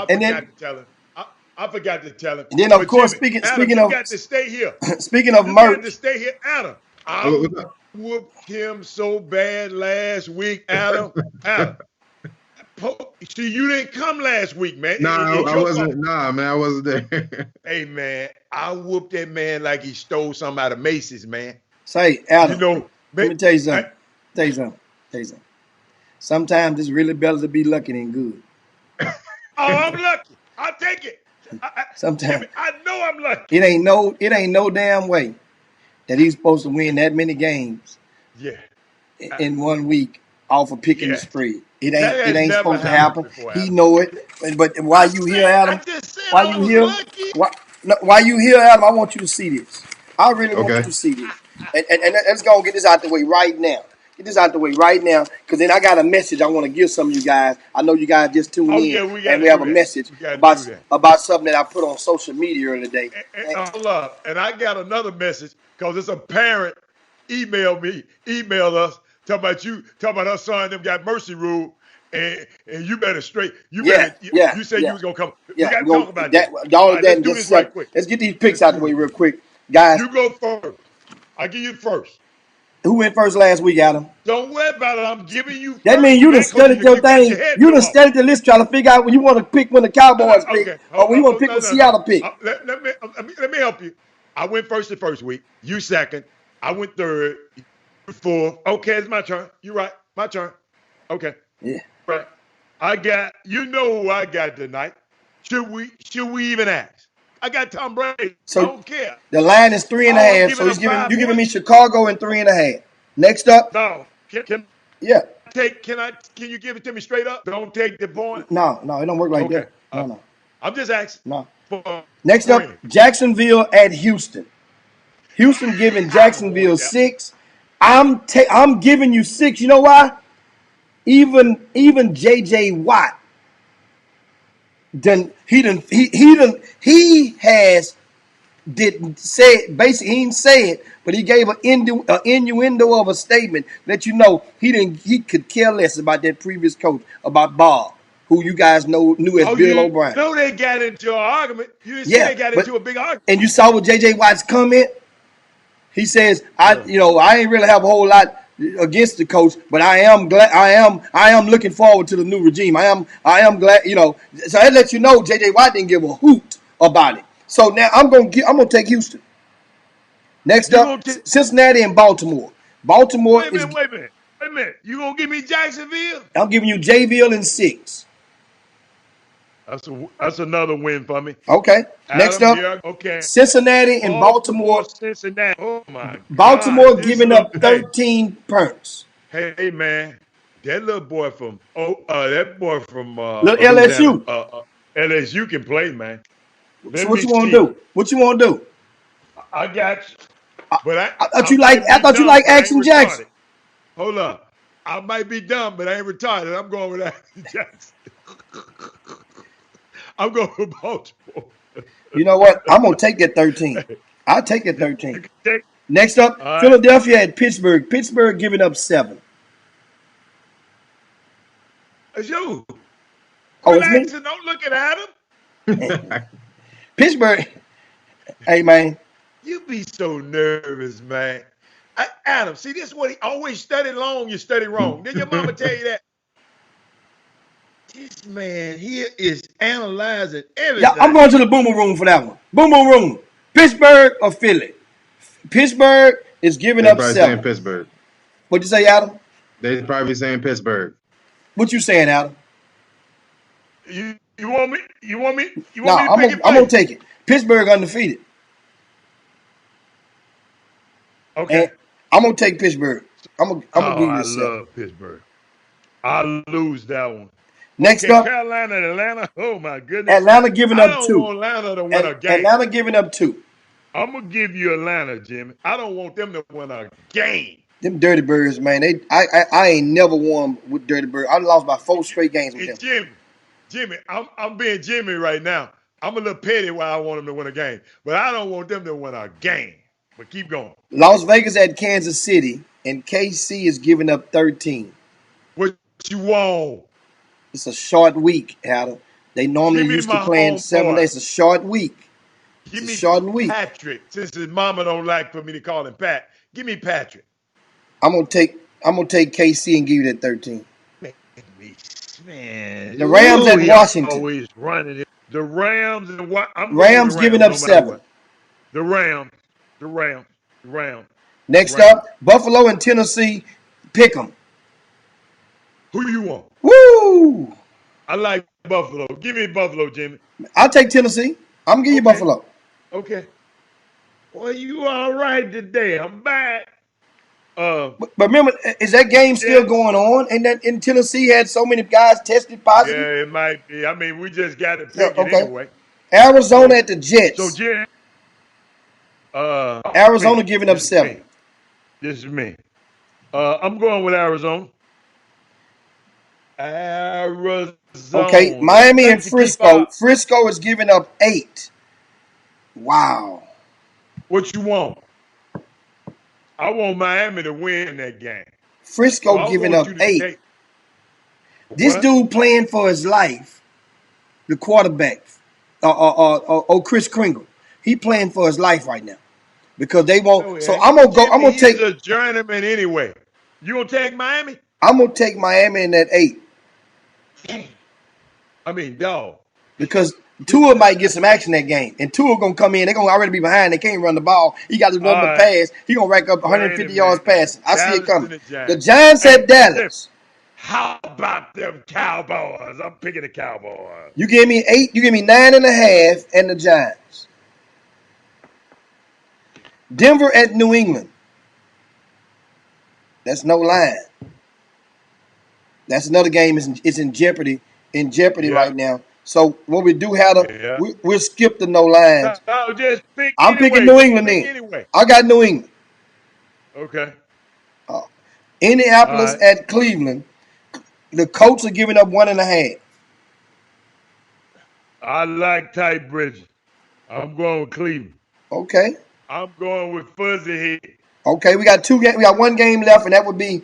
I forgot to tell him. And then, of course, Jimmy, speaking Adam, of, you got to stay here. Speaking of you merch, got to stay here, Adam. I whooped him so bad last week, Adam. See, you didn't come last week, man. Nah, I wasn't. Nah, man, I wasn't there. Hey, man, I whooped that man like he stole something out of Macy's, man. Say, Adam, let me tell you something. Sometimes it's really better to be lucky than good. Oh, I'm lucky. I'll take it. Sometimes I know I'm lucky. It ain't no damn way that he's supposed to win that many games. Yeah. In 1 week off of picking the spread. It ain't supposed to happen. Before, he know it. But while you here, Adam, while you here, Adam, I want you to see this. I really want you to see this. And let's go and get this out the way right now. Get this out the way right now, because then I got a message I want to give some of you guys. I know you guys just tuned in, and we have a message about something that I put on social media earlier today. Hold up. And I got another message, because it's a parent emailed us, talking about her son them got mercy rule, and you better you said you was gonna come. Yeah, we gotta talk about that. Let's do this right quick. Let's get these picks out the way real quick, guys. You go first. I'll give you first. Who went first last week, Adam? Don't worry about it. I'm giving you first. That means you done studied your thing. You done studied the list trying to figure out when you want to pick when the Cowboys pick, or when you want to pick when Seattle pick. Let me help you. I went first the first week. You second. I went third. You fourth. Okay, it's my turn. You're right. My turn. Okay. Yeah. Right. Who I got tonight. Should we even ask? I got Tom Brady. So I don't care. The line is 3.5. So you giving me Chicago in 3.5. Next up. No. Can you give it to me straight up? Don't take the point. No, it don't work like that. No. I'm just asking. No. Next up, Jacksonville at Houston. Houston giving Jacksonville 6. I'm giving you 6. You know why? Even J.J. Watt he has didn't say it. Basically, he didn't say it, but he gave an innuendo of a statement that he could care less about that previous coach, about Bob, who you guys knew as Oh, Bill you O'Brien. know they got into an argument. You didn't see Yeah, they got but into a big argument. and you saw what JJ Watt's comment. He says, Uh, I ain't really have a whole lot against the coach, but I am glad. I am looking forward to the new regime. I am glad. So that lets you know JJ Watt didn't give a hoot about it. So now I'm gonna take Houston. Next you up, gonna t- Cincinnati and Baltimore. Baltimore wait a is. minute, wait a minute, wait a minute. You gonna give me Jacksonville? I'm giving you Jayville in 6. That's another win for me. Okay. Next Adam, up, here, okay. Cincinnati and Baltimore, Baltimore. Cincinnati. Oh my God, Baltimore this giving little up hey, 13 points. hey man, that little boy from Little Louisiana, LSU. LSU can play, man. So Let what me you want to see. do? What you want to do? I got you, but I thought I you like. might I be thought you dumb, like but I ain't Action Jackson. retarded. Hold up, I might be dumb, but I ain't retarded. I'm going with Action Jackson. I'm going with Baltimore. You know what? I'm gonna take that 13. I'll take that You 13. can take. Next up, All right. Philadelphia at Pittsburgh. Pittsburgh giving up 7. It's you. Oh, Quit it's me. asking. Don't look at Adam. Pittsburgh. Hey man, You be so nervous, man. Adam, see, this is what he always study long, you study wrong. Did your mama tell you that? This man here is analyzing yeah, I'm everything. going to the Boomer Room for that one. Boomer Room. Pittsburgh or Philly? Pittsburgh is giving They up probably saying 7. Pittsburgh. What'd you say, Adam? They probably saying Pittsburgh. What you saying, Adam? You want me? You want me? You No, want me to pick it I'm for gonna you? take it. Pittsburgh undefeated, and Okay. I'm gonna take Pittsburgh. I'm gonna Oh, give you I a 7. love Pittsburgh. I lose that one. Next Okay, up, Carolina and Atlanta. Oh my goodness. Atlanta giving I up don't 2. want Atlanta to win a game. Atlanta giving up 2. I'm gonna give you Atlanta, Jimmy. I don't want them to win a game. Them Dirty Birds, man. I ain't never won with Dirty Birds. I lost by 4 straight games with And them. Jimmy, I'm being Jimmy right now. I'm a little petty why I want them to win a game, but I don't want them to win a game. But keep going. Las Vegas at Kansas City, and KC is giving up 13. What you want? It's a short week, Adam. They normally Give me used to my playing 7 homeboy. days. It's a short week. It's Give a me shortened week. Patrick. Since his mama don't like for me to call him Pat, give me Patrick. I'm gonna take KC and give you that 13. Man, The Rams ooh, at he Washington. always running it. The Rams and what? I'm going with the Rams giving Rams up no matter 7. what. The Rams, the Rams, the Rams, the Next Rams. up, Buffalo and Tennessee. Pick 'em. Who you want? Woo! I like Buffalo. Give me Buffalo, Jimmy. I'll take Tennessee. I'm gonna give you Okay, Buffalo. okay. Well, you all right today. I'm back. Uh, But remember, is that game still Jets. going on? And that in Tennessee had so many guys tested Yeah, positive. it might be. I mean, we just got to Yeah, pick it okay. anyway. Arizona So, at the so Jets. Jets. Arizona Me. giving up This is 7. me. This is me. I'm going with Arizona. Okay, Arizona. Miami and Thanks to keep Frisco. up. Frisco is giving up 8. Wow. What you want? I want Miami to win that game. So Frisco I giving want up you to 8. take This what? dude playing for his life, the quarterback, Chris Kringle. He playing for his life right now because they won't. No, he So ain't. I'm gonna go. I'm Jimmy, gonna he's take. a journeyman anyway. You gonna take Miami? I'm gonna take Miami in that 8 I mean, dog. because Tua might get some action that game, and Tua gonna come in. They're gonna already be behind. They can't run the ball. He got to do All nothing but right. pass. He gonna rack up Wait a 150 yards minute. passing. I see it Dallas coming. and the The Giants. Giants Hey, at Jim, Dallas. how about them Cowboys? I'm picking the Cowboys. You give me 8. You give me 9.5, and the Giants. Denver at New England. That's no line. That's another game. It's in jeopardy. In jeopardy Yeah, right now. So what we do have yeah. we'll skip the no lines. No, just pick I'm picking anyway. New Just England pick in. anyway. I got New England. Okay. Uh, All Indianapolis right. at Cleveland. The Colts are giving up 1.5. I like tight bridges. I'm going with Cleveland. Okay. I'm going with Fuzzy Head. Okay, we got 2 games. We got 1 game left, and that would be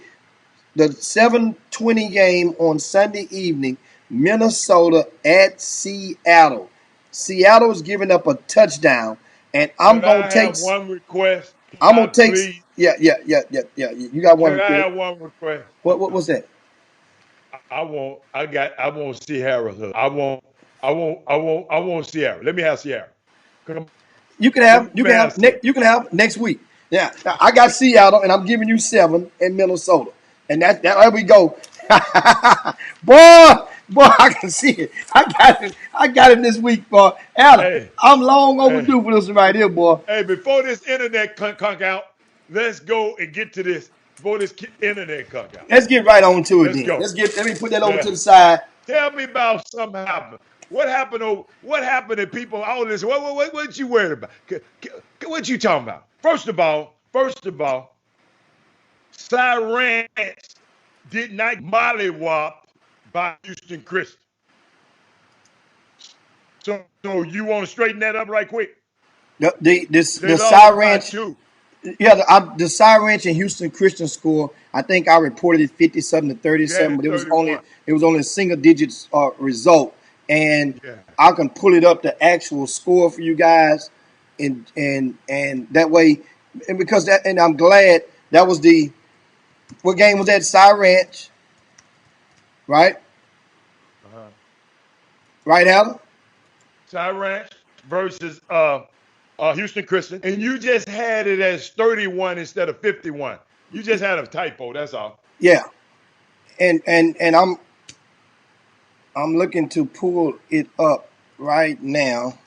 the 7:20 game on Sunday evening. Minnesota at Seattle. Seattle is giving up a touchdown, and I'm Can gonna I take. have one request? Can I'm I gonna take. please? Yeah. You got one Can I request. have one request? What was that? I want Sierra's husband. I want Sierra. Let me have Sierra. Come, You can let have me have Sierra. you can have next week. Yeah, I got Seattle, and I'm giving you 7 in Minnesota, and that there we go. boy, I can see it. I got it this week, boy. Adam, Hey, I'm long hey, overdue for this right here, boy. hey, before this internet conk out, let's go and get to this. Before this internet conk out. Let's get right on to it Let's then. go. Let me put that over Yeah. to the side. Tell me about something happened. What happened? What happened to people? All this. What you worried about? What you talking about? First of all, Cy Ranch did not mollywop by Houston Christian. So you want to straighten that up right quick? They The Cy lost by Ranch. 2. Yeah, the Cy Ranch and Houston Christian score. I think I reported it 57 to You had 37, it but thirty-one. it was only a single digits result, and Yeah. I can pull it up the actual score for you guys, and that way, and because that, and I'm glad that was the what game was that? Cy Ranch, right? Uh-huh. Right, Alan? Cy Ranch versus Houston Christian, and you just had it as 31 instead of 51. You just had a typo. That's all. Yeah, and I'm looking to pull it up right now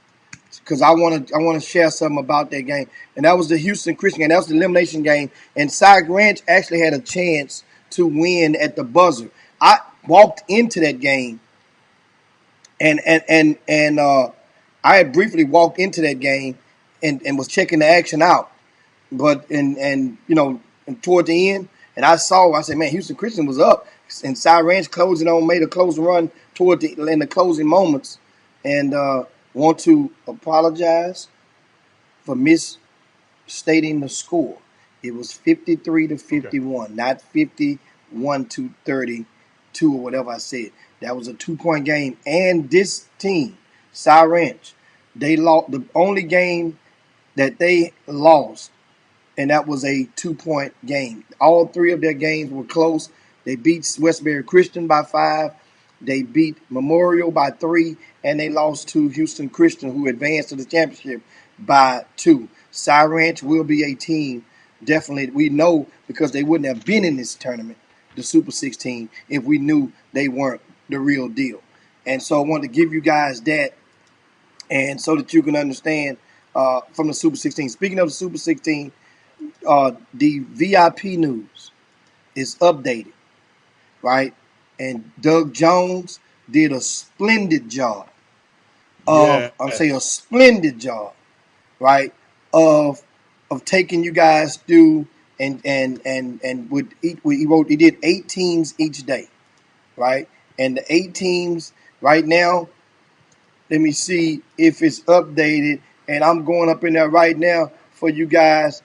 because I want to share something about that game. And that was the Houston Christian game. That was the elimination game. And Cy Ranch actually had a chance to win at the buzzer. I walked into that game and I had briefly walked into that game and was checking the action out. But and you know, and toward the end, and I said, man, Houston Christian was up, and Cy Ranch made a closing run in the closing moments, and want to apologize for misstating the score. It was 53 to Okay. 51, not 51 to 32 or whatever I said. That was a 2-point game, and this team, Cy Ranch, they lost the only game that they lost, and that was a 2-point game. All 3 of their games were close. They beat Westbury Christian by 5. They beat Memorial by 3, and they lost to Houston Christian, who advanced to the championship by 2. Cy Ranch will be a team, definitely. We know because they wouldn't have been in this tournament, the Super 16, if we knew they weren't the real deal. And so I wanted to give you guys that, and so that you can understand from the Super 16. Speaking of the Super 16, the VIP news is updated, right? And Doug Jones did a splendid job I'm saying a Yes. splendid job, right? Of taking you guys through and he did 8 teams each day, right? And the 8 teams right now, let me see if it's updated, and I'm going up in there right now for you guys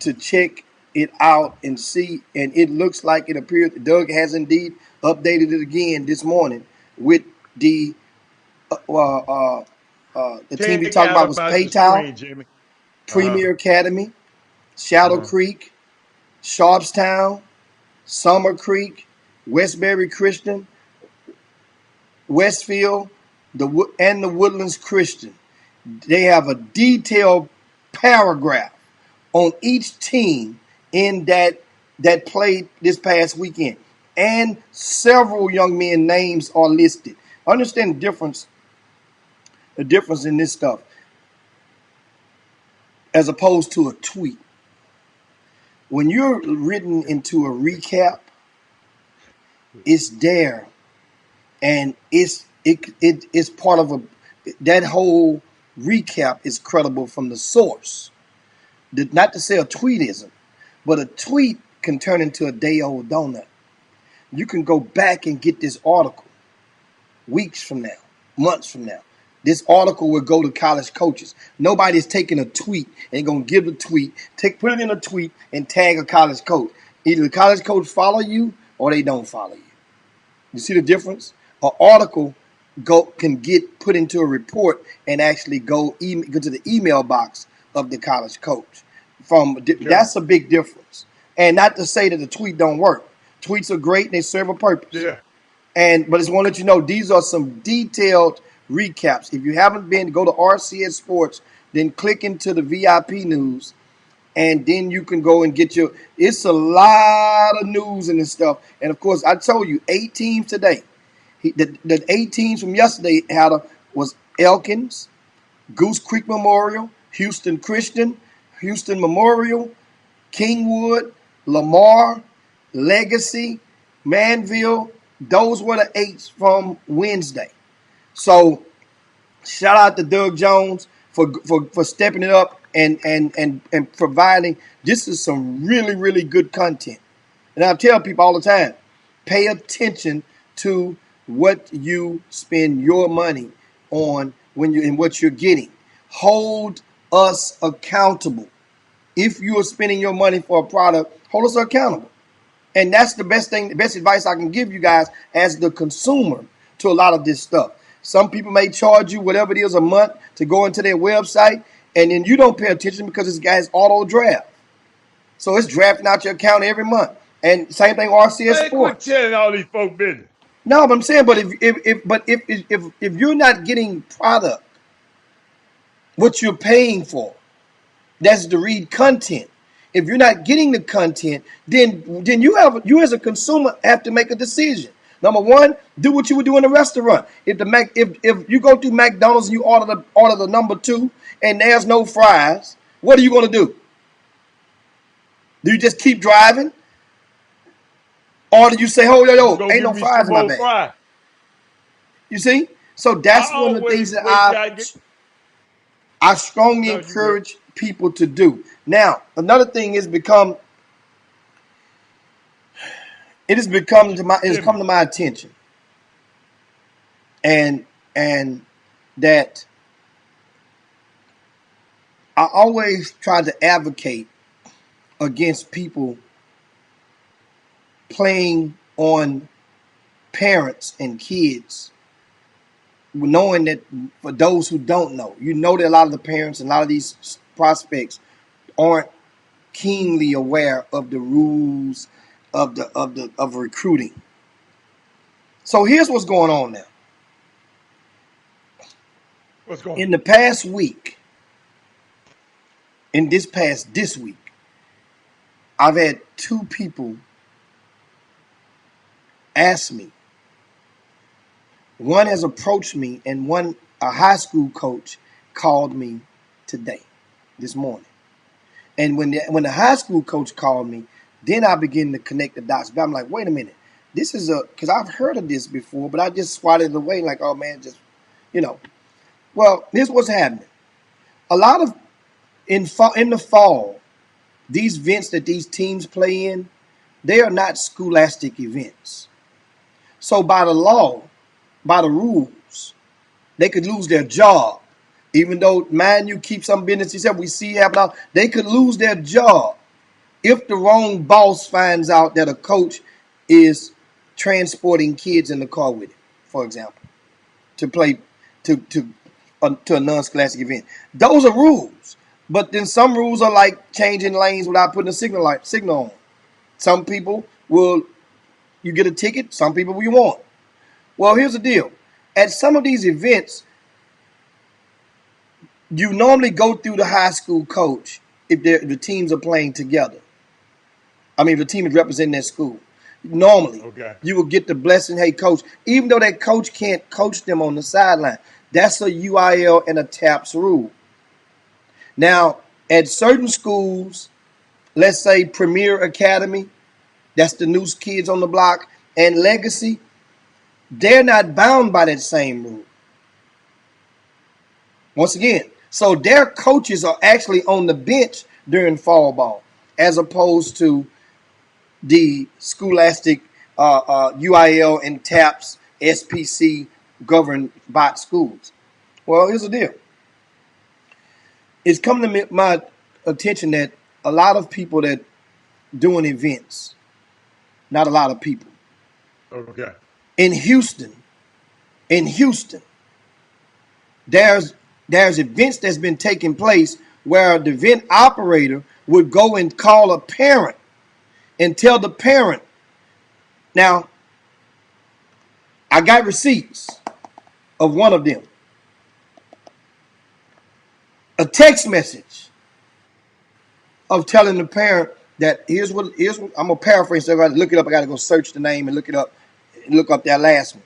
to check it out and see. And it looks like it appears Doug has indeed updated it again this morning with the team we Take talked out about was about the Paytown, screen, Jimmy. Uh-huh. Premier Academy, Shadow Uh-huh. Creek, Sharpstown, Summer Creek, Westbury Christian, Westfield, and the Woodlands Christian. They have a detailed paragraph on each team in that played this past weekend, and several young men names are listed. Understand the difference in this stuff as opposed to a tweet. When you're written into a recap, it's there, and it's part of that whole recap is credible from the source. Not to say a tweet isn't, but a tweet can turn into a day old donut. You can go back and get this article weeks from now, months from now. this article will go to college coaches. Nobody's taking a tweet and going to give the tweet, put it in a tweet and tag a college coach. Either the college coach follow you or they don't follow you. You see the difference? An article can get put into a report and actually go to the email box of the college coach. That's a big difference. And not to say that the tweet don't work. Tweets are great and they serve a purpose. Yeah. But I just want to let you know these are some detailed recaps. If you haven't been, go to RCS Sports, then click into the VIP news, and then you can go and get your. It's a lot of news and this stuff. And of course, I told you 8 teams today. The 8 teams from yesterday was Elkins, Goose Creek Memorial, Houston Christian, Houston Memorial, Kingwood, Lamar, Legacy, Manville. Those were the 8s from Wednesday. So shout out to Doug Jones for stepping it up and providing. This is some really, really good content. And I tell people all the time, pay attention to what you spend your money on and what you're getting. Hold us accountable. If you are spending your money for a product, hold us accountable. And that's the best advice I can give you guys as the consumer to a lot of this stuff. Some people may charge you whatever it is a month to go into their website, and then you don't pay attention because this guy's auto draft. So it's drafting out your account every month. And same thing RCS Sports. Quit telling all these folk business. No, but I'm saying, but if you're not getting product, what you're paying for, that's to read content. If you're not getting the content, then you as a consumer have to make a decision. Number one, do what you would do in a restaurant. If you go through McDonald's and you order the number 2 and there's no fries, what are you going to do? Do you just keep driving? Or do you say, oh, yo, ain't no fries in my bag? You see? So that's one of the things that I strongly encourage people to do. Now, another thing has come to my attention. And that I always try to advocate against people playing on parents and kids, knowing that for those who don't know, that a lot of the parents and a lot of these prospects aren't keenly aware of the rules of recruiting. So here's what's going on now. What's going on? In the past week, this week, I've had 2 people ask me. One has approached me, and a high school coach called me this morning. And when the high school coach called me, then I begin to connect the dots. But I'm like, wait a minute, this is because I've heard of this before, but I just swatted it away like, oh man, Well, here's what's happening. A lot of in the fall, these events that these teams play in, they are not scholastic events. So by the law, by the rules, they could lose their job. Even though, man, you keep some business, he said, we see happen, they could lose their job if the wrong boss finds out that a coach is transporting kids in the car with him, for example, to play to a non-scholastic event. Those are rules. But then some rules are like changing lanes without putting a signal on. Some people you get a ticket, some people you won't. Well, here's the deal. At some of these events, you normally go through the high school coach if the teams are playing together. I mean, if the team is representing their school. Normally, You will get the blessing, hey, coach, even though that coach can't coach them on the sideline. That's a UIL and a TAPS rule. Now, at certain schools, let's say Premier Academy, that's the new kids on the block, and Legacy, they're not bound by that same rule. Once again, so their coaches are actually on the bench during fall ball, as opposed to the scholastic UIL and TAPS SPC governed by schools. Well, here's the deal. It's come to my attention that a lot of people that doing events, not a lot of people Okay. in Houston, in Houston, there's events that's been taking place where the event operator would go and call a parent and tell the parent. Now, I got receipts of one of them. A text message of telling the parent that here's what I'm gonna paraphrase. So I gotta look it up. I gotta go search the name and look it up. Look up that last one.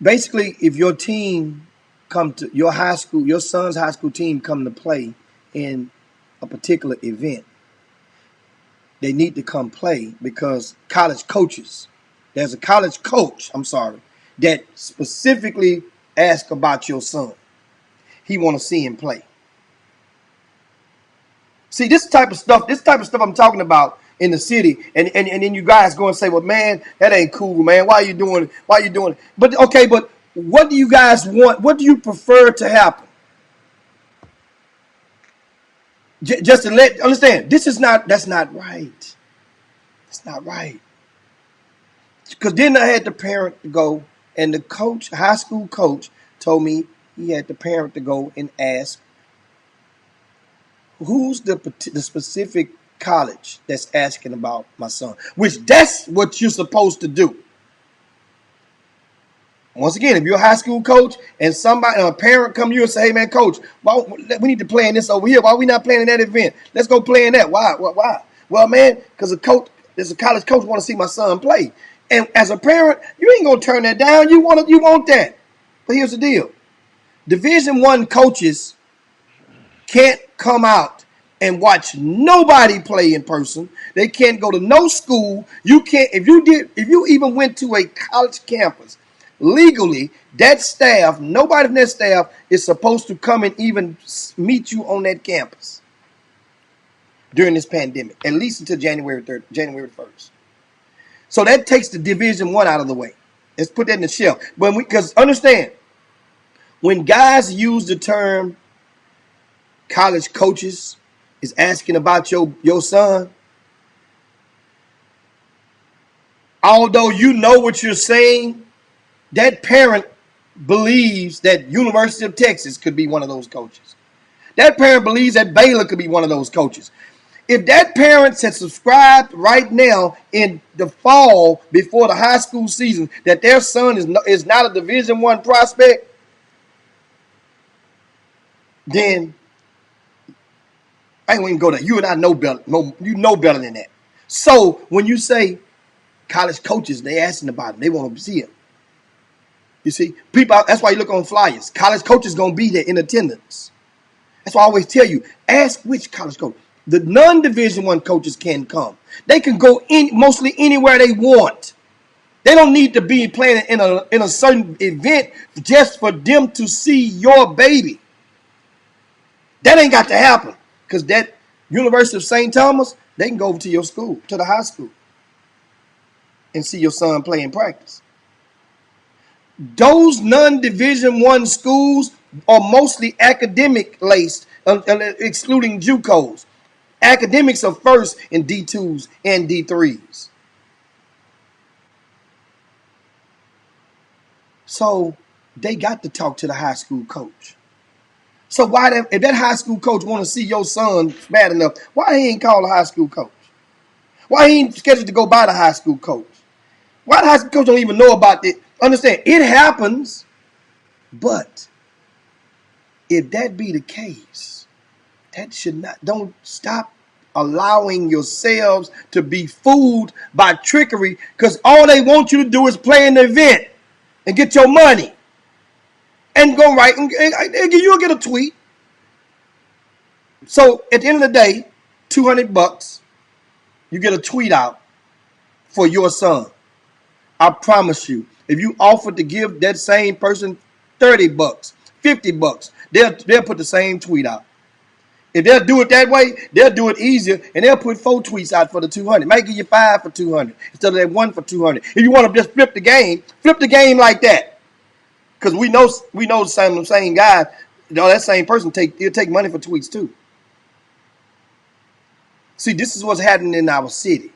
Basically, if your team come to your high school, your son's high school team come to play in a particular event, they need to come play because college coaches, there's a college coach, that specifically ask about your son. He want to see him play. See, this type of stuff I'm talking about in the city, and then you guys go and say, well, man, that ain't cool, man. Why are you doing it? But okay, but what do you guys want? What do you prefer to happen? Just to understand, that's not right. It's not right. Because then I had the parent to go, and the coach, high school coach, told me he had the parent to go and ask, who's the specific college that's asking about my son? Which that's what you're supposed to do. Once again, if you're a high school coach and a parent come to you and say, hey, man, coach, we need to play in this over here. Why are we not playing in that event? Let's go play in that. Why? Well, man, because there's a college coach want to see my son play. And as a parent, you ain't going to turn that down. You want that. But here's the deal. Division I coaches can't come out and watch nobody play in person. They can't go to no school. You can't, if you even went to a college campus, legally, that staff, nobody from that staff is supposed to come and even meet you on that campus during this pandemic, at least until January 1st. So that takes the Division I out of the way. Let's put that in the shelf. Because understand, when guys use the term college coaches is asking about your son, although you know what you're saying, that parent believes that University of Texas could be one of those coaches. That parent believes that Baylor could be one of those coaches. If that parent had subscribed right now in the fall before the high school season that their son is not a Division I prospect, then I ain't even go there. You and I know better. You know better than that. So when you say college coaches, they asking about him. They want to see him. You see, people. That's why you look on flyers. College coaches gonna be there in attendance. That's why I always tell you, ask which college coach. The non-Division I coaches can come. They can go in mostly anywhere they want. They don't need to be playing in a certain event just for them to see your baby. That ain't got to happen. Because that University of St. Thomas, they can go over to your school, to the high school, and see your son play in practice. Those non-Division I schools are mostly academic laced, excluding JUCOs. Academics are first in D2s and D3s. So they got to talk to the high school coach. So if that high school coach want to see your son bad enough, why he ain't call the high school coach? Why he ain't scheduled to go by the high school coach? Why the high school coach don't even know about it? Understand, it happens, but if that be the case, that should not, don't stop allowing yourselves to be fooled by trickery, because all they want you to do is play an event and get your money and go right and you'll get a tweet. So at the end of the day, $200, you get a tweet out for your son. I promise you, if you offered to give that same person $30, $50, they'll put the same tweet out. If they'll do it that way, they'll do it easier, and they'll put 4 tweets out for the 200. Might give you 5 for 200 instead of that 1 for 200. If you want to just flip the game like that. Because we know the same guy, that same person he'll take money for tweets too. See, this is what's happening in our city.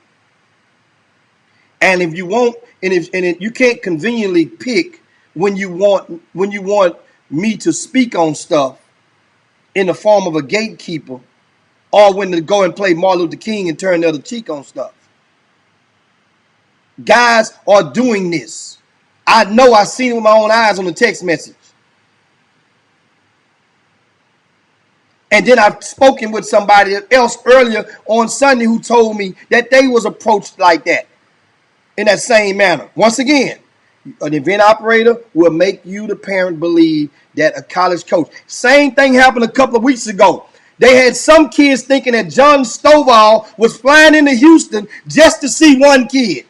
And if you won't, and you can't conveniently pick when you want me to speak on stuff in the form of a gatekeeper, or when to go and play Martin Luther King and turn the other cheek on stuff. Guys are doing this. I know I've seen it with my own eyes on the text message. And then I've spoken with somebody else earlier on Sunday who told me that they was approached like that, in that same manner. Once again, an event operator will make you, the parent, believe that a college coach. Same thing happened a couple of weeks ago. They had some kids thinking that John Stovall was flying into Houston just to see one kid.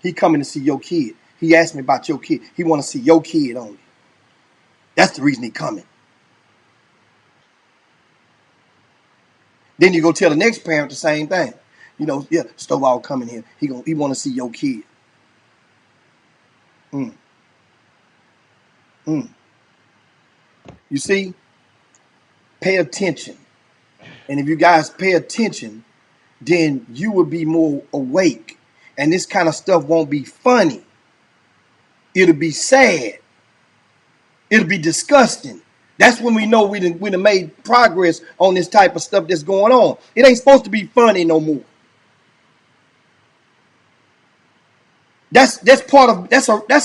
He coming to see your kid. He asked me about your kid. He want to see your kid only. That's the reason he coming. Then you go tell the next parent the same thing. Yeah, Stovall coming here. He want to see your kid. You see, pay attention. And if you guys pay attention, then you will be more awake. And this kind of stuff won't be funny. It'll be sad. It'll be disgusting. That's when we know we done made progress on this type of stuff that's going on. It ain't supposed to be funny no more. That's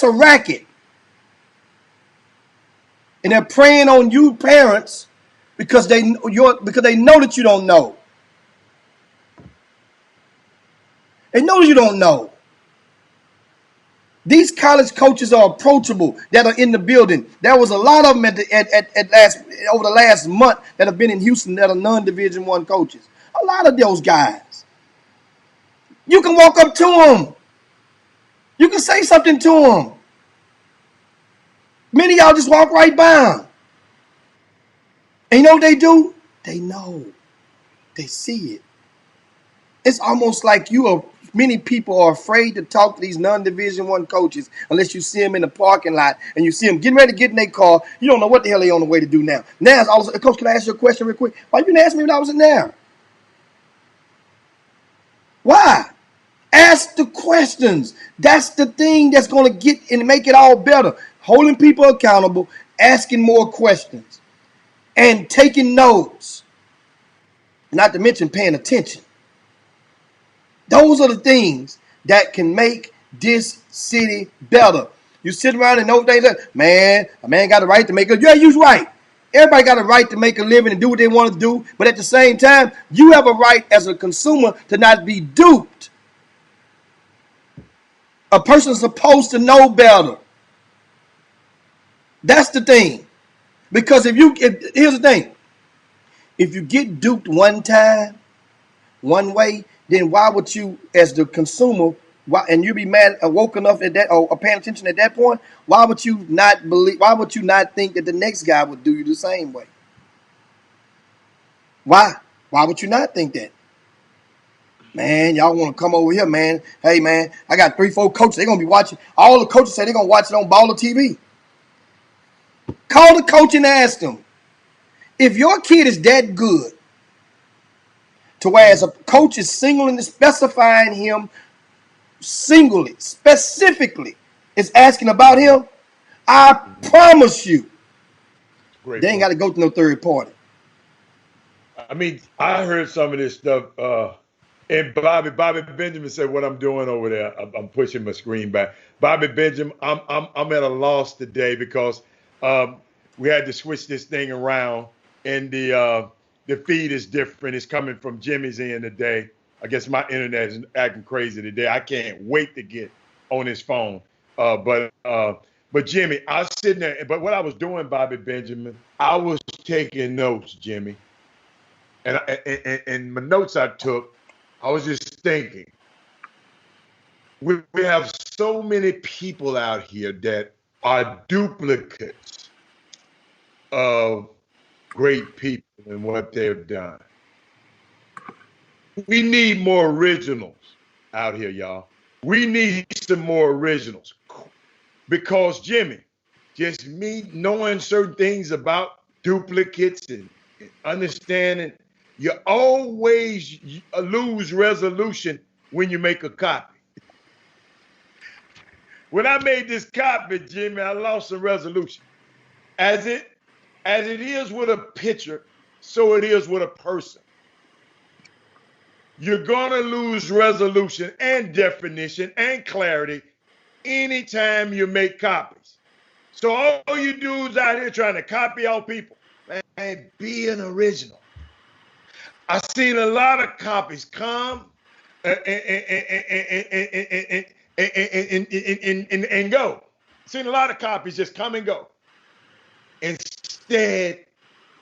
a racket. And they're preying on you parents because they know that you don't know. They know you don't know. These college coaches are approachable that are in the building. There was a lot of them over the last month that have been in Houston that are non-Division I coaches. A lot of those guys. You can walk up to them. You can say something to them. Many of y'all just walk right by them. And you know what they do? They know. They see it. It's almost like many people are afraid to talk to these non-Division I coaches unless you see them in the parking lot and you see them getting ready to get in their car. You don't know what the hell they're on the way to do now. Now, Coach, can I ask you a question real quick? Why you didn't ask me when I was in there? Why? Ask the questions. That's the thing that's going to get and make it all better. Holding people accountable, asking more questions, and taking notes. Not to mention paying attention. Those are the things that can make this city better. You sit around and know things like, man, a man got a right to make a living. Yeah, you're right. Everybody got a right to make a living and do what they want to do. But at the same time, you have a right as a consumer to not be duped. A person's supposed to know better. That's the thing. Because here's the thing. If you get duped one time, one way, then why would you, as the consumer, and you be mad, woke enough at that, or paying attention at that point? Why would you not believe? Why would you not think that the next guy would do you the same way? Why? Why would you not think that? Man, y'all want to come over here, man. Hey, man, I got 3-4 coaches. They're gonna be watching. All the coaches say they're gonna watch it on Baller TV. Call the coach and ask them if your kid is that good. To where as a coach is singling, specifying him singly, specifically, is asking about him, I promise you, they ain't got to go to no third party. I mean, I heard some of this stuff, and Bobby Benjamin said, "What I'm doing over there, I'm pushing my screen back." Bobby Benjamin, I'm at a loss today because we had to switch this thing around, and the feed is different. It's coming from Jimmy's end today. I guess my internet is acting crazy today. I can't wait to get on his phone. But Jimmy, I was sitting there. But what I was doing, Bobby Benjamin, I was taking notes, Jimmy. And my notes I took, I was just thinking. We have so many people out here that are duplicates of great people and what they've done. We need more originals out here, y'all. We need some more originals. Because, Jimmy, just me knowing certain things about duplicates and understanding, you always lose resolution when you make a copy. When I made this copy, Jimmy, I lost some resolution. As it is with a picture, so it is with a person. You're gonna lose resolution and definition and clarity anytime you make copies. So all you dudes out here trying to copy out people, man, be an original. I've seen a lot of copies come and go. Seen a lot of copies just come and go instead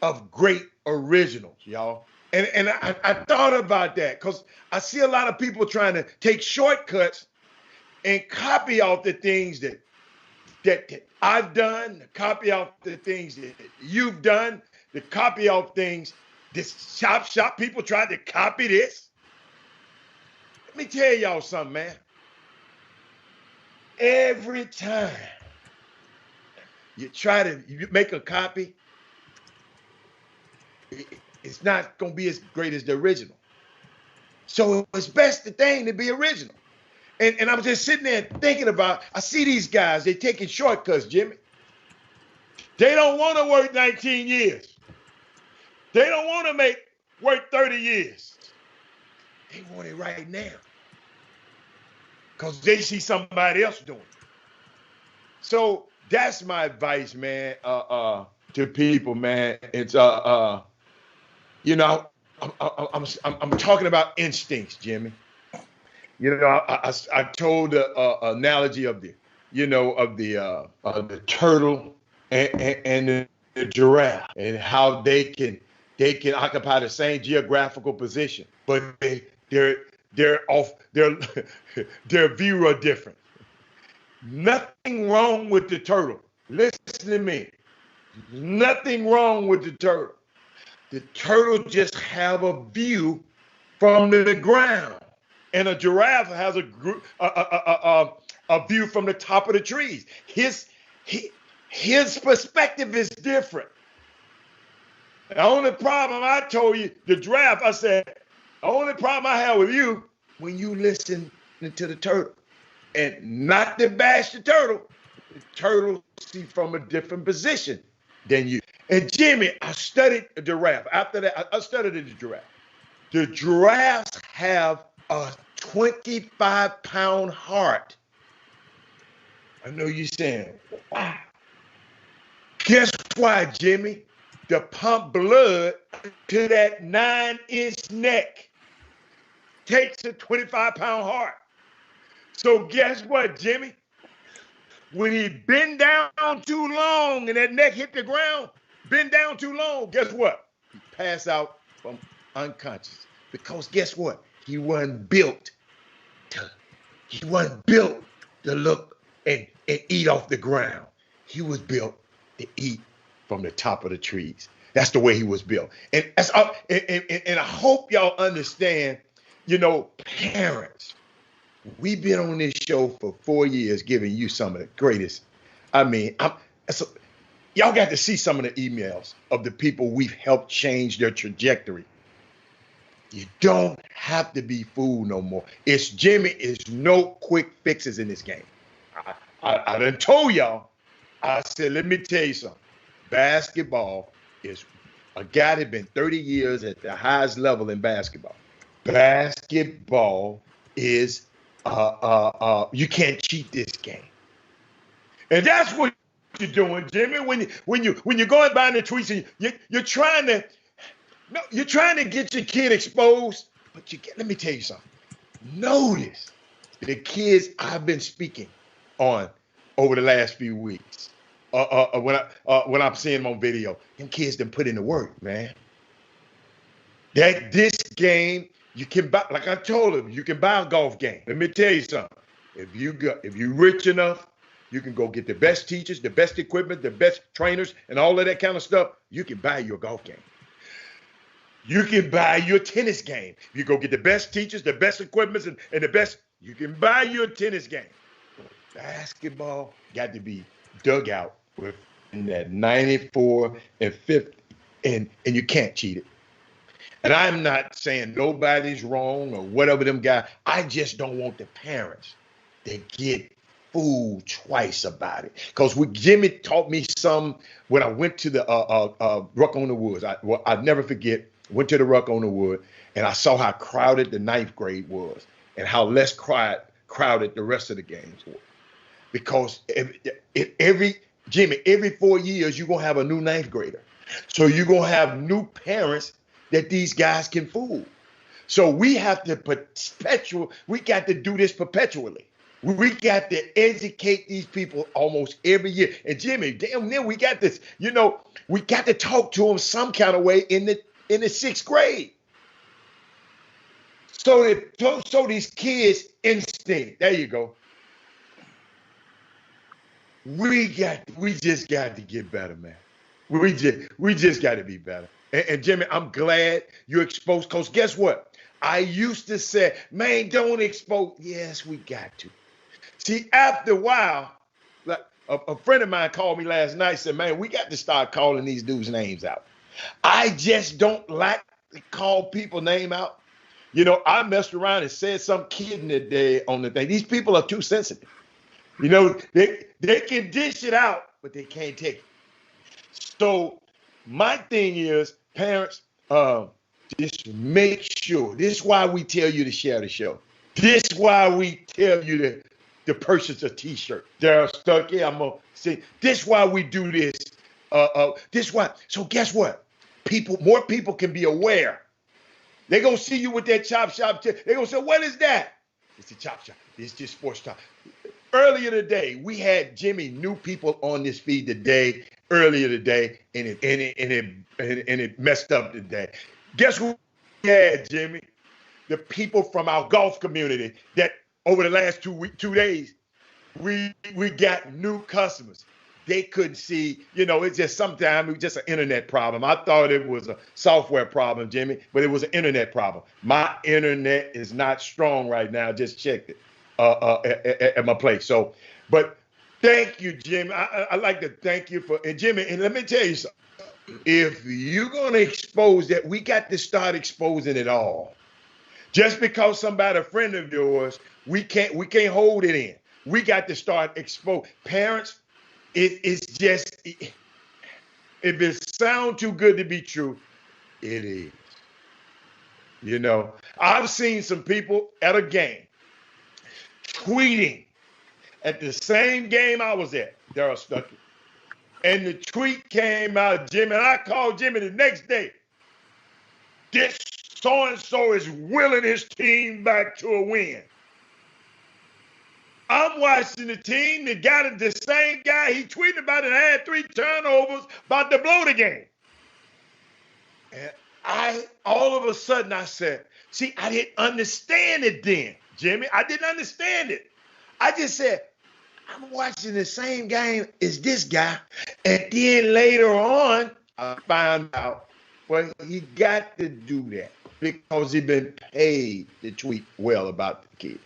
of great originals, y'all. And I thought about that because I see a lot of people trying to take shortcuts and copy out the things that I've done, copy out the things that you've done, to copy out things. This Chop Shop people tried to copy this. Let me tell y'all something, man. Every time you try to make a copy, it's not going to be as great as the original. So it's best the thing to be original. And I was just sitting there thinking about, I see these guys, they taking shortcuts, Jimmy. They don't want to work 19 years. They don't want to work 30 years. They want it right now. Because they see somebody else doing it. So that's my advice, man, to people, man. It's you know, I'm talking about instincts, Jimmy. You know, I told the analogy of the, of the turtle and the giraffe, and how they can occupy the same geographical position, but their view are different. Nothing wrong with the turtle. Listen to me. Nothing wrong with the turtle. The turtle just have a view from the ground, and a giraffe has a view from the top of the trees. His perspective is different. The only problem, I told you, the giraffe, I said, the only problem I have with you, when you listen to the turtle, and not to bash the turtle see from a different position than you. And Jimmy, I studied a giraffe. After that, I studied the giraffe. The giraffes have a 25-pound heart. I know you're saying, wow. Guess why, Jimmy? To pump blood to that 9-inch neck takes a 25-pound heart. So guess what, Jimmy? When he bend down too long and that neck hit the ground, bend down too long, guess what? He passed out from unconscious. Because guess what? He wasn't built to look and eat off the ground. He was built to eat from the top of the trees. That's the way he was built. And I hope y'all understand, parents. We've been on this show for 4 years giving you some of the greatest. I mean, y'all got to see some of the emails of the people we've helped change their trajectory. You don't have to be fooled no more. Jimmy, is no quick fixes in this game. I done told y'all, I said, let me tell you something. Basketball is a guy that been 30 years at the highest level in basketball. Basketball is you can't cheat this game. And that's what you're doing, Jimmy. When you're going by the tweets and you're trying to get your kid exposed, but let me tell you something. Notice the kids I've been speaking on over the last few weeks. When I'm seeing them on video, them kids done put in the work, man. That this game, you can buy, like I told them, you can buy a golf game. Let me tell you something. If you're rich enough, you can go get the best teachers, the best equipment, the best trainers, and all of that kind of stuff. You can buy your golf game. You can buy your tennis game. You go get the best teachers, the best equipment, and the best. You can buy your tennis game. Basketball got to be dug out within that 94 and 50, and you can't cheat it. And I'm not saying nobody's wrong or whatever them guys. I just don't want the parents to get fooled twice about it. Because Jimmy taught me some when I went to the Ruck on the Woods. I'll never forget, went to the Ruck on the Wood, and I saw how crowded the ninth grade was and how less crowded the rest of the games were. Because every 4 years, you're going to have a new ninth grader. So you're going to have new parents that these guys can fool. So we have to we got to do this perpetually. We got to educate these people almost every year. And Jimmy, damn near we got this, we got to talk to them some kind of way in the sixth grade. So these kids instinct. There you go. We just got to get better, man. We just got to be better. And Jimmy, I'm glad you exposed, because guess what? I used to say, man, don't expose. Yes, we got to. See, after a while, like a friend of mine called me last night and said, man, we got to start calling these dudes' names out. I just don't like to call people name out. I messed around and said some kid in the day on the thing. These people are too sensitive. They can dish it out, but they can't take it. So my thing is, parents, just make sure. This is why we tell you to share the show. This is why we tell you to purchase a T-shirt. Daryl Stuck, yeah, I'm gonna say. This is why we do this. This why. So guess what? More people can be aware. They're gonna see you with that Chop Shop. They're gonna say, "What is that?" It's the Chop Shop. It's just sports talk. Earlier today, we had Jimmy new people on this feed today. Earlier today, and it messed up today. Guess who we had, Jimmy? The people from our golf community that over the last 2 days, we got new customers. They couldn't see, it's just sometimes it's just an internet problem. I thought it was a software problem, Jimmy, but it was an internet problem. My internet is not strong right now. Just checked it at my place. So, but thank you, Jimmy. I'd like to thank you and Jimmy, and let me tell you something. If you're going to expose that, we got to start exposing it all. Just because somebody a friend of yours, we can't hold it in. We got to start expose parents. It's just, if it sounds too good to be true, it is. I've seen some people at a game tweeting at the same game I was at, Daryl Stuckey. And the tweet came out, Jimmy, and I called Jimmy the next day. This so-and-so is willing his team back to a win. I'm watching the team that got it, the same guy he tweeted about it, had 3 turnovers, about to blow the game. And all of a sudden I said, see, I didn't understand it then, Jimmy. I didn't understand it. I just said, I'm watching the same game as this guy. And then later on, I found out, well, he got to do that because he's been paid to tweet well about the kid.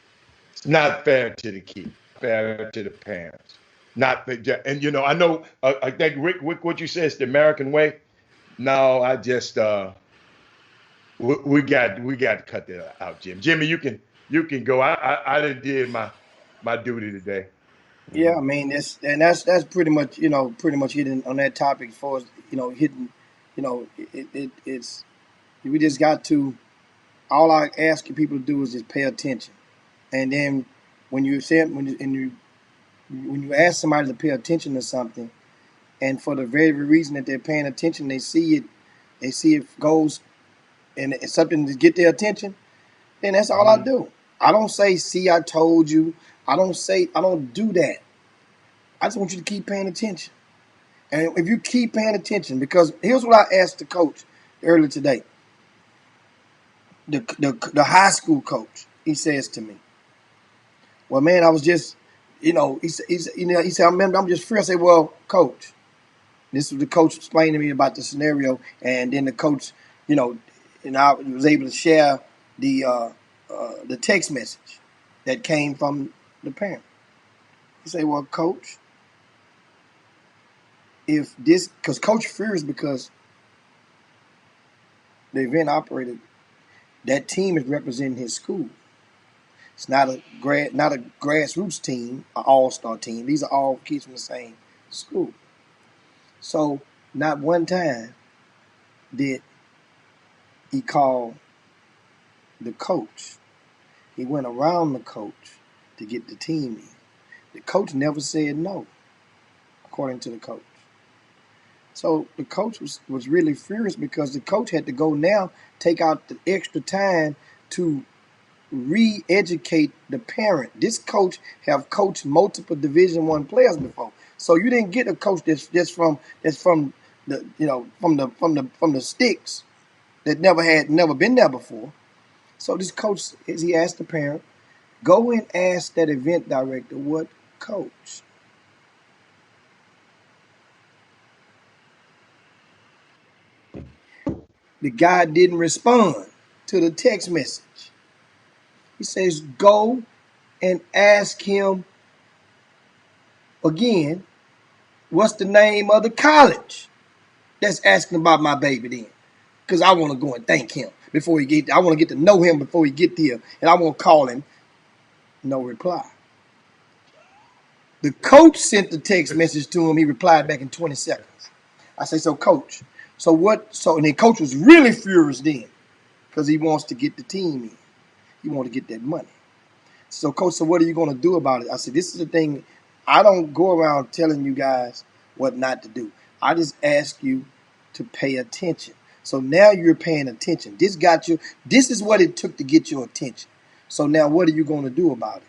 It's not fair to the kid, fair to the parents. Not fair. And, I know, I think, Rick, what you said is the American way. No, I just, we got to cut that out, Jim. Jimmy, you can go. I did my duty today. Yeah, I mean that's pretty much hitting on that topic as far as hitting, it's we just got to, all I ask people to do is just pay attention, and then when you ask somebody to pay attention to something, and for the very reason that they're paying attention, they see it goes, and it's something to get their attention, then that's all I do. I don't say, "See, I told you." I don't do that. I just want you to keep paying attention. And if you keep paying attention, because here's what I asked the coach earlier today. The high school coach, he says to me, "Well, man, I was just, he said, I'm just free." I say, "Well, coach," this was the coach explaining to me about the scenario, and then the coach, and I was able to share the text message that came from the parent. He say, "Well, coach, if this, because Coach fears because the event operator, that team is representing his school. It's not a grassroots team, an all-star team. These are all kids from the same school. So not one time did he call the coach. He went around the coach to get the team in. The coach never said no, according to the coach. So the coach was really furious because the coach had to go now, take out the extra time to re-educate the parent. This coach have coached multiple Division I players before, so you didn't get a coach that's from the from the sticks that never been there before. So this coach, he asked the parent, go and ask that event director what coach. The guy didn't respond to the text message. He says, go and ask him again, what's the name of the college that's asking about my baby then? Because I want to go and thank him before he get. I want to get to know him before he get there, and I want to call him. No reply. The coach sent the text message to him. He replied back in 20 seconds. I say, so coach, so what? So and then coach was really furious then because he wants to get the team in. He wants to get that money. So coach, so what are you going to do about it? I said, this is the thing. I don't go around telling you guys what not to do. I just ask you to pay attention. So now you're paying attention. This got you. This is what it took to get your attention. So now what are you going to do about it?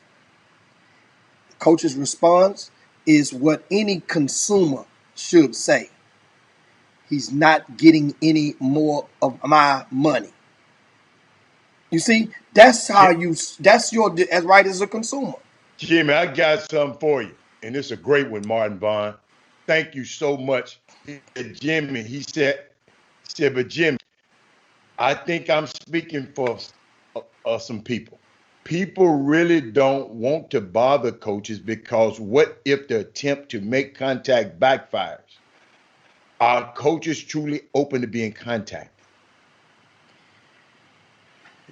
The coach's response is what any consumer should say. He's not getting any more of my money. You see, that's how you. That's your as right as a consumer. Jimmy, I got something for you, and it's a great one, Martin Vaughn. Thank you so much. Jimmy, he said, but Jimmy, I think I'm speaking for some people. People really don't want to bother coaches because what if the attempt to make contact backfires? Are coaches truly open to being contacted?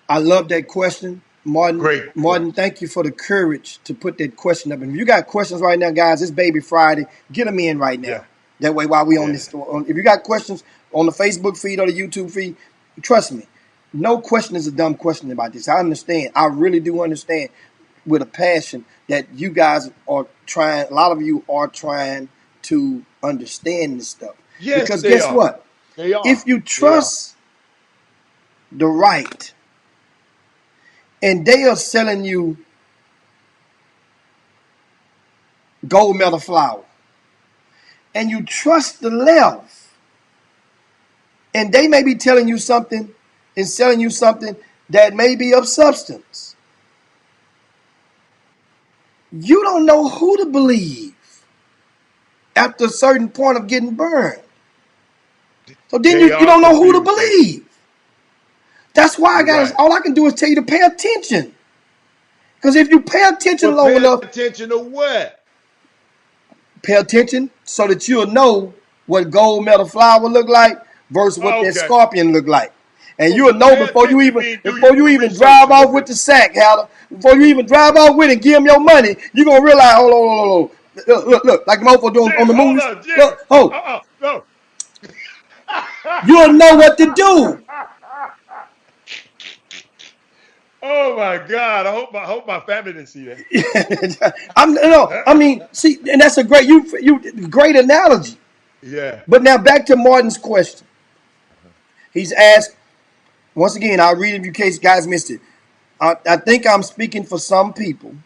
I love that question, Martin. Great Martin, question. thank you for the courage to put that question up. And if you got questions right now, guys, it's Baby Friday. Get them in right now. Yeah, That way, while we on yeah. this, if you got questions on the Facebook feed or the YouTube feed, trust me, no question is a dumb question about this. I understand. I really do understand with a passion that you guys are trying. A lot of you are trying to understand this stuff Yes, because they guess are. what? They If are. you They are. trust the right and they are selling you gold medal flour, and you trust the left, and they may be telling you something and selling you something that may be of substance, you don't know who to believe after a certain point of getting burned. So then They you are don't know who to confused, ain't they? believe. That's why I You're got right. all I can do is tell you to pay attention. Because if you pay attention But long pay enough, attention to what? pay attention so that you'll know what gold medal flour look like versus what that Okay. scorpion look like. And Oh, you'll know pay attention means before you do even research drive a little off with bit. the sack, Hatter, before you even drive off with it and give them your money, you're gonna realize, hold on, hold on. Look, like the motherfucker doing on Jimmy, the hold movies. on, Jimmy. Look, oh, No. you'll know what to do. Oh my God! I hope my family didn't see that. I mean, see, and that's a great analogy. Yeah. But now back to Martin's question. He's asked, once again, I'll read it in case guys missed it. I think I'm speaking for some people.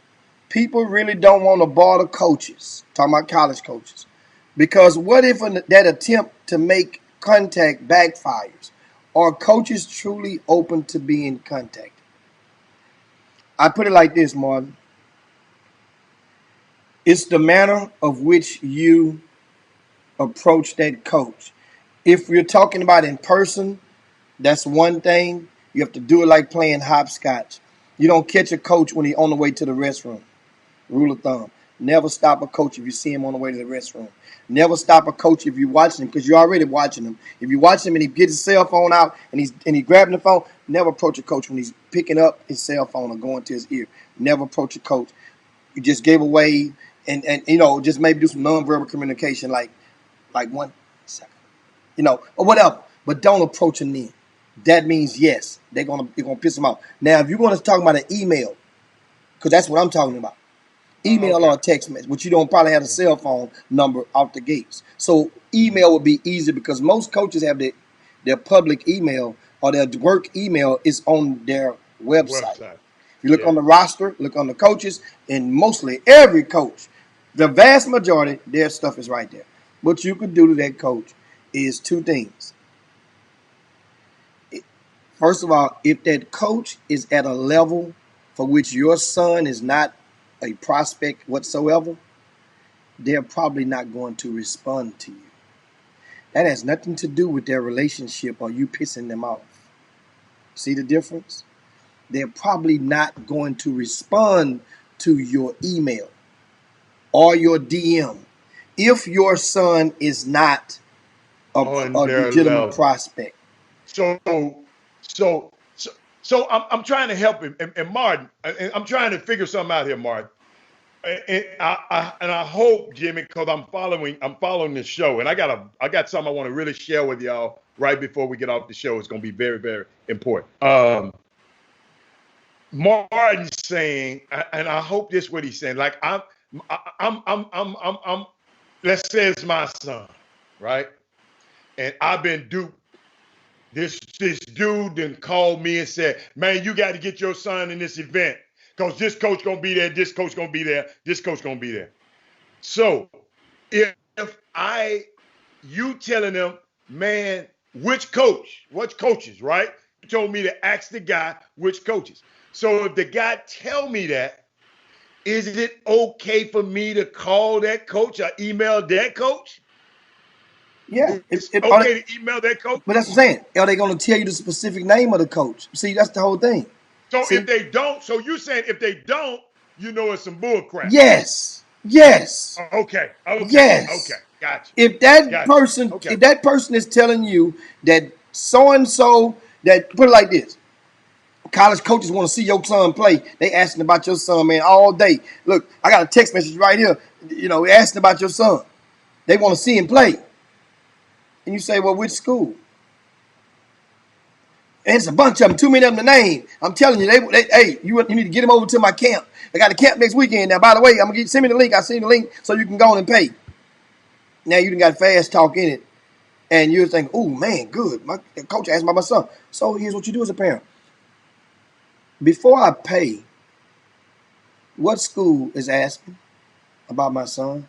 People really don't want to bother coaches, talking about college coaches, because what if that attempt to make contact backfires? Are coaches truly open to being contacted? I put it like this, Martin. It's the manner of which you approach that coach. If you're talking about in person, that's one thing. You have to do it like playing hopscotch. You don't catch a coach when he's on the way to the restroom. Rule of thumb. Never stop a coach if you see him on the way to the restroom. Never stop a coach if you're watching him because you're already watching him. If you watch him and he gets his cell phone out and he's grabbing the phone, never approach a coach when he's picking up his cell phone or going to his ear. Never approach a coach. You just gave away and just maybe do some nonverbal communication like 1 second, or whatever. But don't approach them then. That means yes, you're gonna piss them off. Now, if you're gonna talk about an email, because that's what I'm talking about. Email or a text message, which you don't probably have a cell phone number out the gates. So email would be easier because most coaches have their public email or their work email is on their website. If you look on the roster, look on the coaches, and mostly every coach, the vast majority, their stuff is right there. What you could do to that coach is two things. First of all, if that coach is at a level for which your son is not a prospect whatsoever, they're probably not going to respond to you. That has nothing to do with their relationship or you pissing them off. See the difference? They're probably not going to respond to your email or your DM if your son is not a legitimate prospect. So I'm trying to help him, and Martin, and I'm trying to figure something out here, Martin. And I hope, Jimmy, because I'm following this show, and I got something I want to really share with y'all right before we get off the show. It's going to be very, very important. Martin's saying, and I hope this is what he's saying. Like I'm let's say it's my son, right? And I've been duped. This dude then called me and said, man, you got to get your son in this event because this coach going to be there, this coach going to be there, this coach going to be there. So if you telling them, man, which coaches, right? You told me to ask the guy which coaches. So if the guy tell me that, is it okay for me to call that coach or email that coach? Yeah. It's okay to email that coach? But that's what I'm saying. Are they going to tell you the specific name of the coach? See, that's the whole thing. So if they don't, so you're saying if they don't, it's some bull crap. Yes. Okay. Yes. Okay. Gotcha. If that person is telling you that so and so, that put it like this. College coaches want to see your son play. They asking about your son, man, all day. Look, I got a text message right here. Asking about your son. They want to see him play. And you say, well, which school? And it's a bunch of them, too many of them to name. I'm telling you, hey, you need to get him over to my camp. I got a camp next weekend. Now, by the way, I'm going to send me the link. I send you the link so you can go on and pay. Now, you done got fast talk in it. And you're thinking, oh, man, good. My coach asked about my son. So here's what you do as a parent. Before I pay, what school is asking about my son?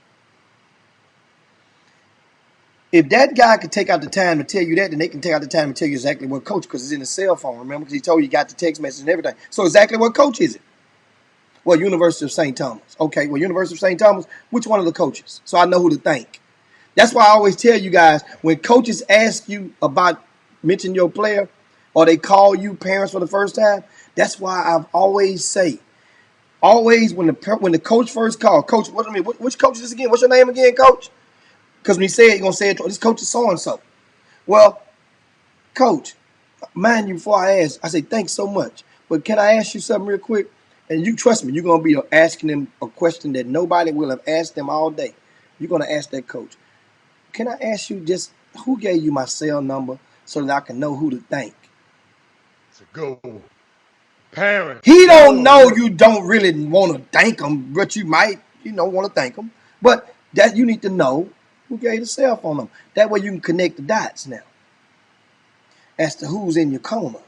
If that guy could take out the time to tell you that, then they can take out the time to tell you exactly what coach, because it's in the cell phone, remember? Because he told you got the text message and everything. So exactly what coach is it? Well, University of St. Thomas. Okay, well, University of St. Thomas, which one of the coaches? So I know who to thank. That's why I always tell you guys, when coaches ask you about mention your player, or they call you parents for the first time, that's why I've always say, when the coach first called, coach, which coach is this again? What's your name again, coach? Because when he said it, you're going to say it, this coach is so-and-so. Well, coach, mind you, before I ask, I say, thanks so much. But can I ask you something real quick? And you trust me, you're going to be asking them a question that nobody will have asked them all day. You're going to ask that coach, can I ask you just who gave you my cell number so that I can know who to thank? It's a good one. Parents. He don't know you don't really want to thank him, but you might, want to thank him. But that you need to know who gave the cell phone number. That way you can connect the dots now as to who's in your corner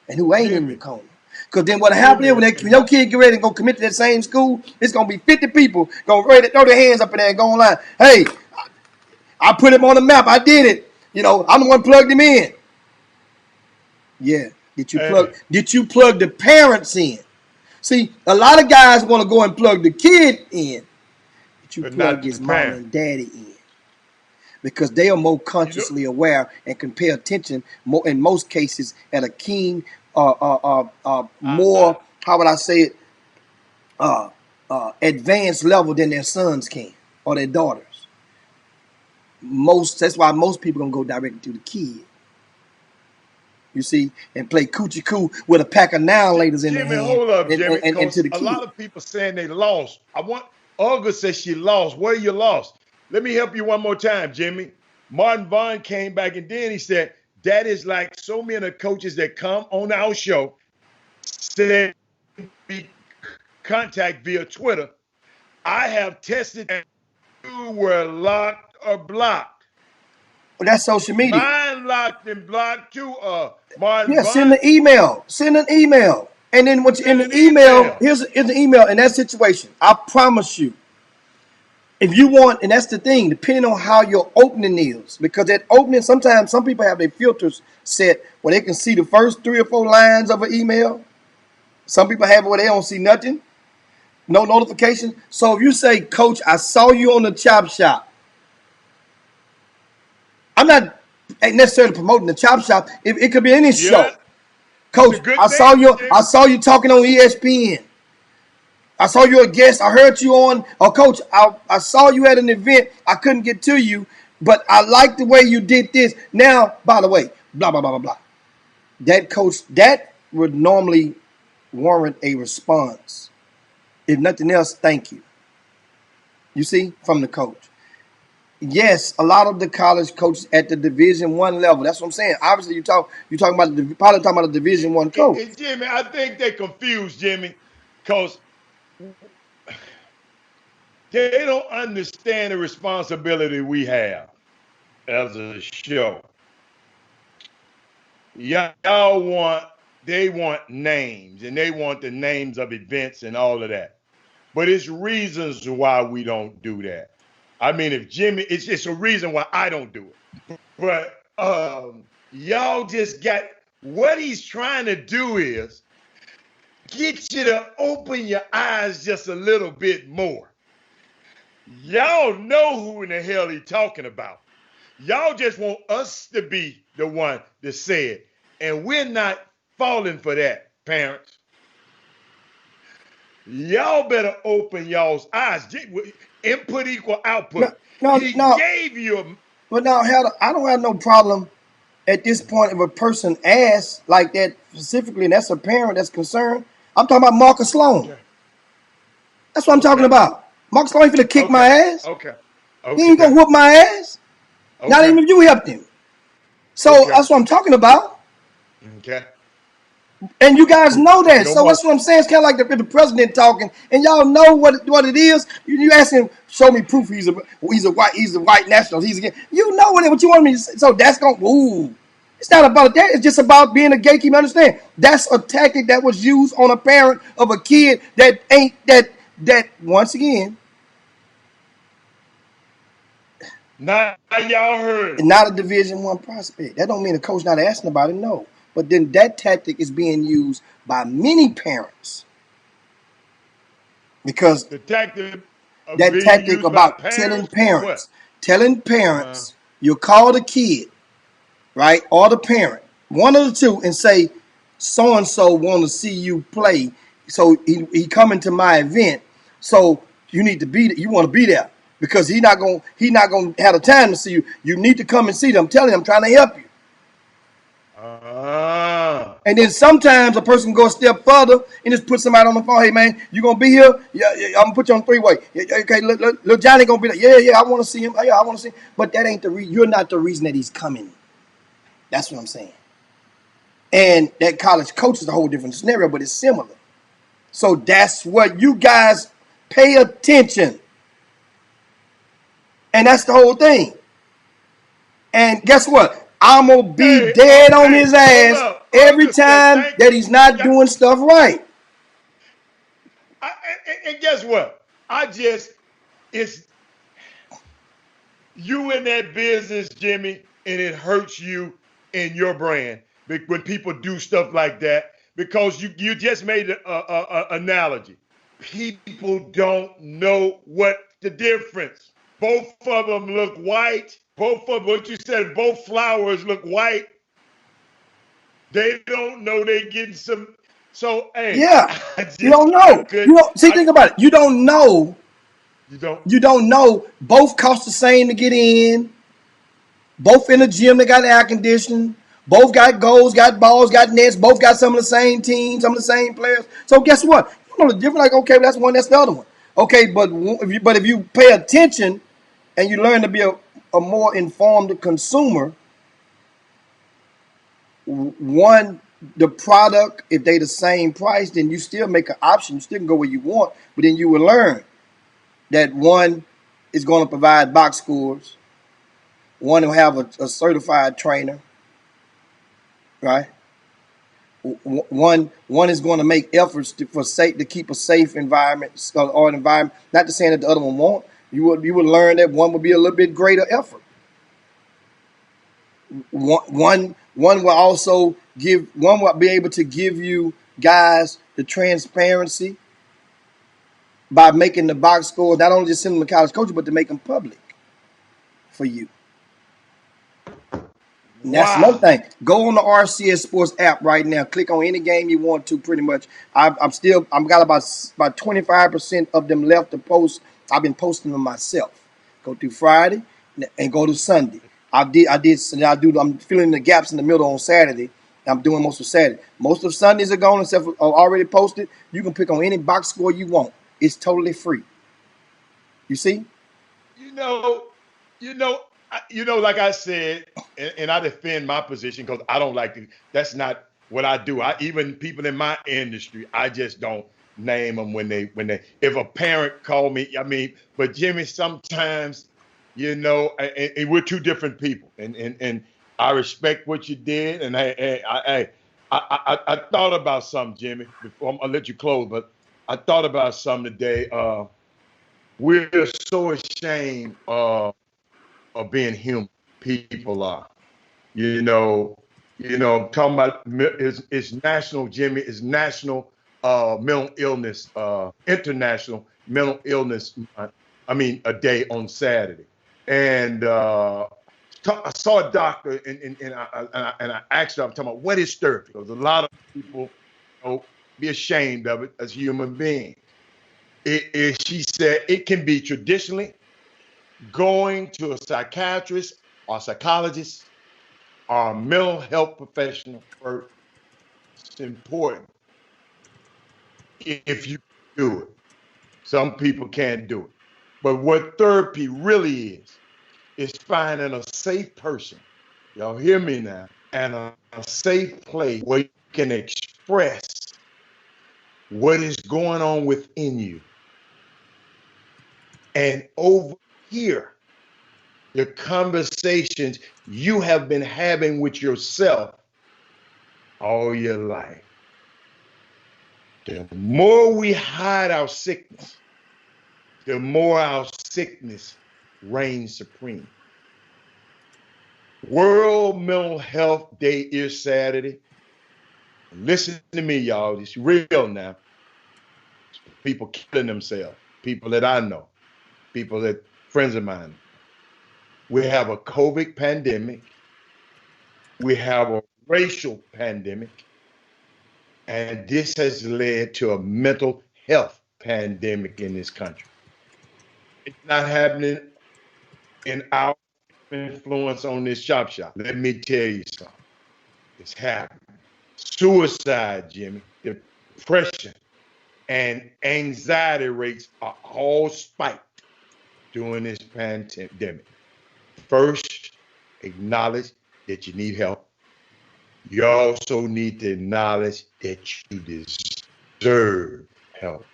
and who ain't in your corner. Because then what happens is when your kid get ready to go commit to that same school, it's going to be 50 people going ready to throw their hands up in there and go online. Hey, I put him on the map. I did it. I'm the one plugged him in. Yeah. Did you plug the parents in? See, a lot of guys want to go and plug the kid in. But you plug his mom and daddy in. Because they are more consciously aware and can pay attention more in most cases at a keen more, how would I say it? advanced level than their sons can or their daughters. That's why most people gonna go directly to the kid. You see, and play coochie coo with a pack of now-laters in the Jimmy, hand hold up, and, Jimmy, to because the a kid. lot of people saying they lost. Olga says she lost. Where you lost? Let me help you one more time, Jimmy. Martin Vaughn came back and then he said, that is like so many coaches that come on our show, said be contact via Twitter. I have tested and you were locked or blocked. Well, that's social media. Mine locked and blocked too. Martin Yeah, send Vaughn an email. Send an email. And then what you in sent the an email, email. here's the email in that situation. I promise you, if you want, and that's the thing, depending on how your opening is, because that opening, sometimes some people have their filters set where they can see the first 3 or 4 lines of an email. Some people have it where they don't see nothing, no notification. So if you say, Coach, I saw you on the Chop Shop, I'm not necessarily promoting the Chop Shop. It could be any Yeah, show. that's a Coach, good I saw thing, you. I Jimmy. saw you talking on ESPN. I saw you a guest. I heard you on. Oh, Coach, I saw you at an event. I couldn't get to you, but I like the way you did this. Now, by the way, blah blah blah blah blah. That coach, that would normally warrant a response. If nothing else, thank you. You see, from the coach. Yes, a lot of the college coaches at the Division I level. That's what I'm saying. Obviously, you're talking about probably talking about a Division I coach. Jimmy, I think they confused Jimmy because they don't understand the responsibility we have as a show. They want names and they want the names of events and all of that. But it's reasons why we don't do that. I mean, if Jimmy, it's a reason why I don't do it. But y'all just got what he's trying to do is get you to open your eyes just a little bit more. Y'all know who in the hell he's talking about. Y'all just want us to be the one to say it. And we're not falling for that, parents. Y'all better open y'all's eyes. Input equal No, output. no, He no. gave you a But now, I don't have no problem at this point if a person asks like that specifically, and that's a parent that's concerned. I'm talking about Marcus Sloan. okay, That's what I'm talking okay, about. Marcus Sloan ain't finna kick my okay, ass. okay, He ain't okay, gonna whoop my ass. Not okay, even if you helped him. So okay, that's what I'm talking about. okay. And you guys know that. No So more. that's what I'm saying. It's kind of like the president talking, and y'all know what it is. You ask him, show me proof he's a white nationalist. He's again. You know what you want me to say. So that's going. Ooh, it's not about that. It's just about being a gatekeeper. Understand? That's a tactic that was used on a parent of a kid that ain't that once again Now y'all heard it. not a Division I prospect. That don't mean the coach not asking about it. No, but then that tactic is being used by many parents because The tactic of that being tactic used by about telling parents for what? parents, telling Uh, parents, you call the kid, right, or the parent, one of the two, and say, so and so want to see you play, so he coming to my event, so you need to be, you want to be there because he not gonna have the time to see you. You need to come and see them. I'm telling him, I'm trying to help you. uh, And then sometimes a person go a step further and just put somebody on the phone. Hey man, you gonna be here? Yeah, I'm gonna put you on 3-way. Yeah, okay, little Johnny gonna be there. Yeah, I want to see him. Yeah, I want to see him. But that ain't the reason. You're not the reason that he's coming. That's what I'm saying. And that college coach is a whole different scenario, but it's similar. So that's what you guys pay attention. And that's the whole thing. And guess what? I'm gonna be dead on his hold ass up. every August said, time thank that you. he's not Yeah, doing stuff right. and guess what? It's you in that business, Jimmy, and it hurts you and your brand when people do stuff like that because you just made an analogy. People don't know what the difference. Both of them look white. Both of what you said, both flowers look white. They don't know they getting So, hey, Yeah. I You just don't I know. couldn't. See, think about it. You don't know. You don't. You don't know. Both cost the same to get in. Both in the gym, they got air conditioning. Both got goals, got balls, got nets. Both got some of the same teams, some of the same players. So guess what? You know the difference. Like, okay, that's one, that's the other one. Okay, but if you pay attention and you learn to be a more informed consumer, one, the product, if they the same price, then you still make an option. You still can go where you want, but then you will learn that one is going to provide box scores. One will have a certified trainer, right? One is going to make efforts to keep a safe environment or environment. Not to say that the other one won't. You would learn that one will be a little bit greater effort. One will also give. One will be able to give you guys the transparency by making the box score, not only just send them to college coaches, but to make them public for you. And that's another Wow. thing. Go on the RCS Sports app right now. Click on any game you want to. Pretty much, I'm got about 25% of them left to post. I've been posting them myself. Go through Friday and go to Sunday. I'm filling the gaps in the middle on Saturday. I'm doing most of Saturday. Most of Sundays are gone, except for already posted. You can pick on any box score you want. It's totally free. You see? You know, like I said, and I defend my position because I don't like to. That's not what I do. I even people in my industry, I just don't name them when they. If a parent call me, I mean, but Jimmy, sometimes, and we're two different people, and I respect what you did, and I thought about something, Jimmy. Before I'll let you close, but I thought about something today. We're so ashamed of being human. People are, you know, talking about it's national, Jimmy. It's national mental illness, international mental illness. I mean, a day on Saturday, and I saw a doctor, and I asked her, I'm talking about what is therapy, because a lot of people, be ashamed of it as human beings. She said it can be traditionally going to a psychiatrist or psychologist or a mental health professional first. It's important if you do it. Some people can't do it. But what therapy really is finding a safe person. Y'all hear me now? And a safe place where you can express what is going on within you and overhear the conversations you have been having with yourself all your life. The more we hide our sickness, the more our sickness reigns supreme. World Mental Health Day is Saturday. Listen to me, y'all. It's real now. People killing themselves, people that I know, people that friends of mine. We have a COVID pandemic. We have a racial pandemic. And this has led to a mental health pandemic in this country. It's not happening in our influence on this chop shop. Let me tell you something. It's happening. Suicide, Jimmy, depression, and anxiety rates are all spiked during this pandemic. First, acknowledge that you need help. You also need to acknowledge that you deserve help.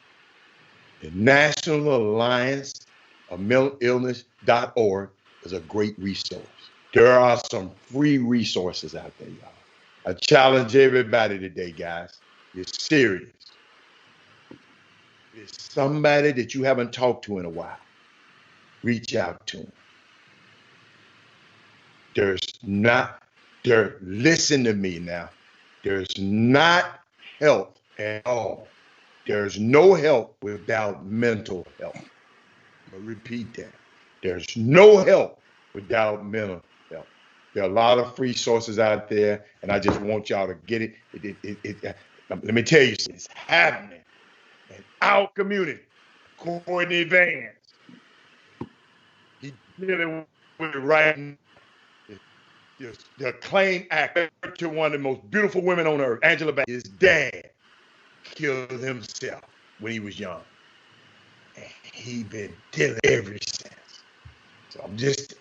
The National Alliance of Mental Illness.org is a great resource. There are some free resources out there, y'all. I challenge everybody today, guys. You're serious. If it's somebody that you haven't talked to in a while, reach out to them. There's not, listen to me now. There's not help at all. There's no help without mental health. I'm gonna repeat that. There's no help without mental health. There are a lot of free sources out there, and I just want y'all to get it. Let me tell you, it's happening in our community. Courtney Vance, he dealing with it right now. The acclaimed actor to one of the most beautiful women on earth, Angela Bassett. His dad killed himself when he was young, and he been dealing ever since. So I'm just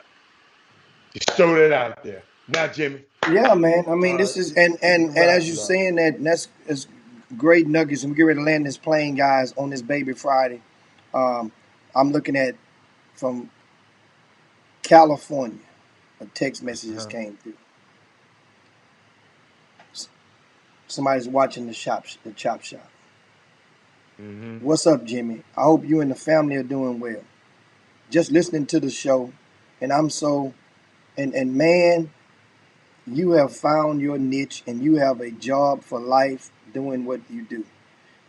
throw that out there. Now, Jimmy, Yeah, man. I mean, uh, this is you and can as wrap you're it up. saying that, that's it's great nuggets, and we get ready to land this plane, guys, on this baby Friday. Um, I'm looking at from California. A text message just Uh-huh. came through. Somebody's watching the Chop Shop. Mm-hmm. What's up, Jimmy? I hope you and the family are doing well. Just listening to the show, and I'm so and man, you have found your niche, and you have a job for life doing what you do.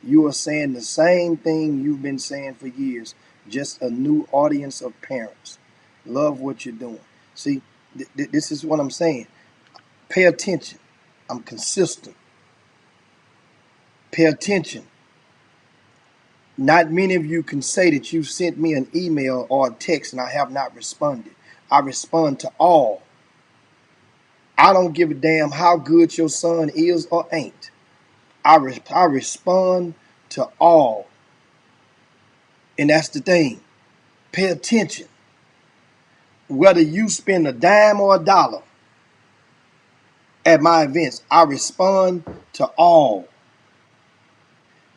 You are saying the same thing you've been saying for years, just a new audience of parents. Love what you're doing. See, this is what I'm saying. Pay attention. I'm consistent. Pay attention. Not many of you can say that you've sent me an email or a text and I have not responded. I respond to all. I don't give a damn how good your son is or ain't. I respond to all. And that's the thing. Pay attention. Whether you spend a dime or a dollar at my events, I respond to all.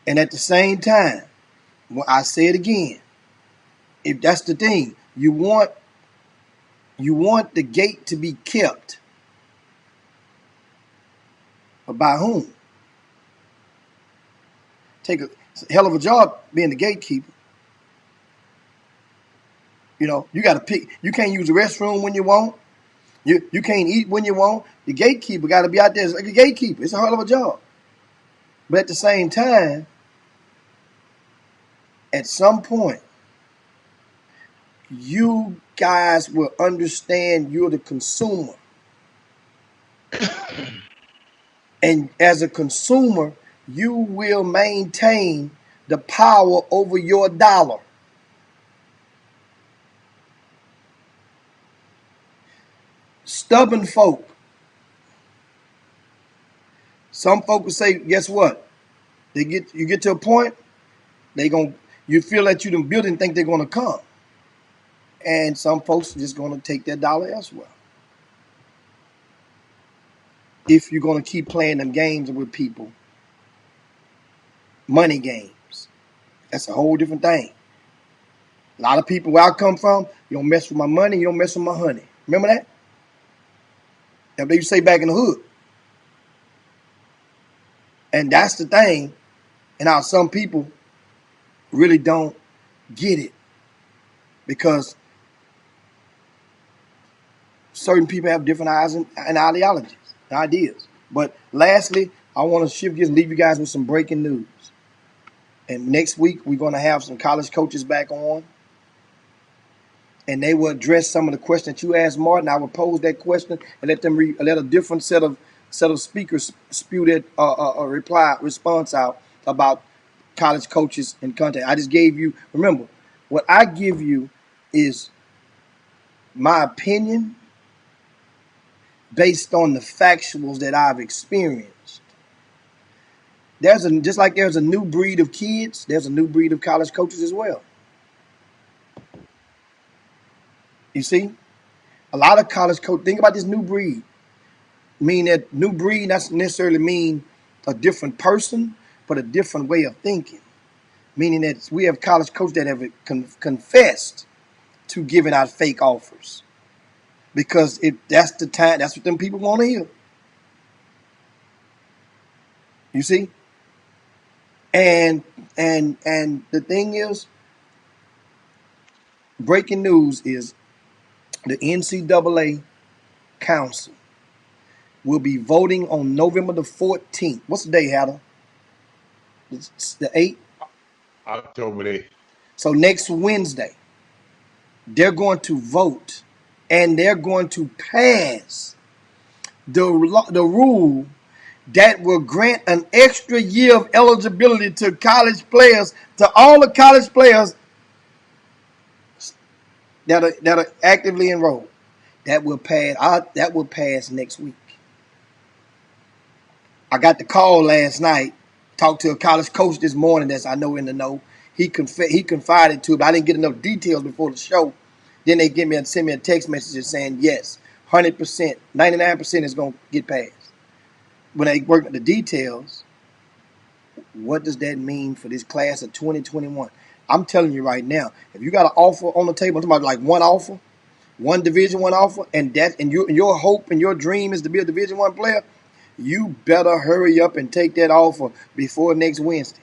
And at the same time, when I say it again, if that's the thing, you want the gate to be kept. But by whom? Take a hell of a job being the gatekeeper. You know, you got to pick. You can't use the restroom when you want. You can't eat when you want. The gatekeeper got to be out there. It's like a gatekeeper. It's a hell of a job. But at the same time, at some point, you guys will understand you're the consumer. And as a consumer, you will maintain the power over your dollar. Stubborn folk. Some folk will say, guess what? You get to a point, you feel that you done built and think they're gonna come. And some folks are just gonna take their dollar elsewhere. If you're gonna keep playing them games with people, money games. That's a whole different thing. A lot of people where I come from, you don't mess with my money, you don't mess with my honey. Remember that? That's what they say back in the hood. And that's the thing. And how some people really don't get it. Because certain people have different eyes and ideologies, ideas. But lastly, I want to shift gears and leave you guys with some breaking news. And next week, we're going to have some college coaches back on. And they will address some of the questions that you asked, Martin. I will pose that question and let them let a different set of speakers spew that response out about college coaches and content. I just gave you. Remember, what I give you is my opinion based on the factuals that I've experienced. Just like there's a new breed of kids, there's a new breed of college coaches as well. You see, a lot of college coaches, think about this new breed. Mean that new breed doesn't necessarily mean a different person, but a different way of thinking. Meaning that we have college coaches that have confessed to giving out fake offers. Because that's the time, that's what them people want to hear. You see? And the thing is, breaking news is the NCAA Council will be voting on November the 14th. What's the day, Hatter? It's the 8th. October 8th. So next Wednesday, they're going to vote and they're going to pass the rule that will grant an extra year of eligibility to college players, to all the college players that are actively enrolled. That will pass next week. I got the call last night. Talked to a college coach this morning that's I know in the know. He confided to, but I didn't get enough details before the show. Then they send me a text message saying yes, 100%, 99% is gonna get passed. When they work the details, what does that mean for this class of 2021? I'm telling you right now, if you got an offer on the table, I'm talking about like one offer, one Division I offer, and your hope and your dream is to be a Division I player, you better hurry up and take that offer before next Wednesday.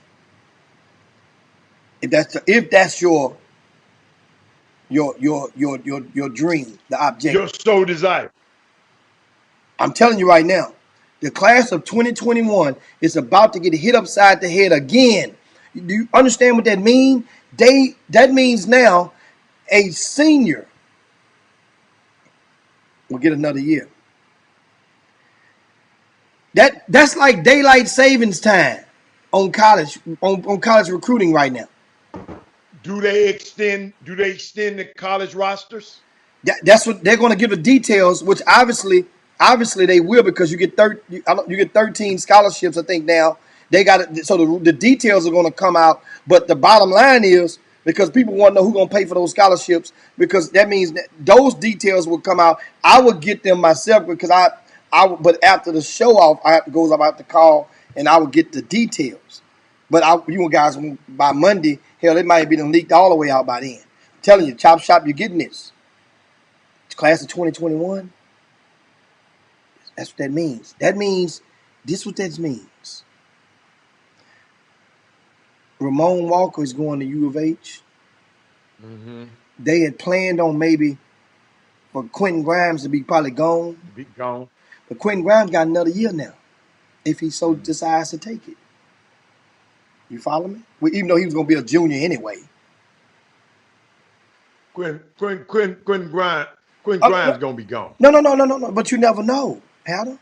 If that's your dream, the objective. Your sole desire. I'm telling you right now, the class of 2021 is about to get hit upside the head again. Do you understand what that means? That means now a senior will get another year. That's like daylight savings time on college recruiting right now. Do they extend the college rosters? That's what they're going to give the details, which obviously they will, because you get 13 scholarships, I think now. They got it, so the details are going to come out. But the bottom line is, because people want to know who's going to pay for those scholarships, because that means that those details will come out. I will get them myself, because but after the show off, I have to call and I will get the details. But you guys, by Monday, hell, it might be leaked all the way out by then. I'm telling you, Chop Shop, you're getting this. Class of 2021. That's what that means. This is what that means. Ramon Walker is going to U of H. Mm-hmm. They had planned on maybe for Quentin Grimes to be probably gone. But Quentin Grimes got another year now, if he so decides to take it. You follow me? Well, even though he was going to be a junior anyway. Quentin Grimes gonna be gone. No. But you never know, Adam.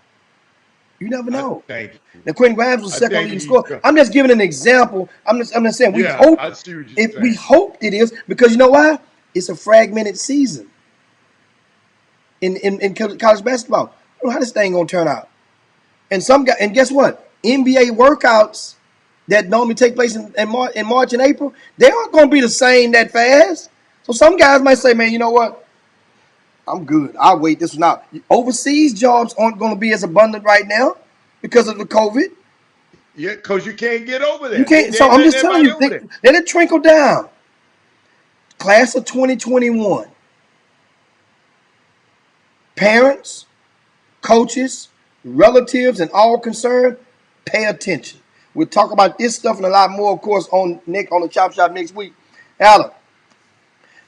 You never know. Thank you. Now, Quentin Grimes was second leading scorer. I'm just giving an example. I'm just saying we hope. I see what you're saying. We hope it is, because you know why? It's a fragmented season in college basketball. I don't know how this thing gonna turn out. And guess what? NBA workouts that normally take place in March and April, they aren't gonna be the same that fast. So some guys might say, man, you know what? I'm good. I'll wait this one out. Overseas jobs aren't going to be as abundant right now because of the COVID. Yeah, because you can't get over there. You can't. So I'm just telling you, let it trickle down. Class of 2021. Parents, coaches, relatives, and all concerned, pay attention. We'll talk about this stuff and a lot more, of course, on the Chop Shop next week. Alan,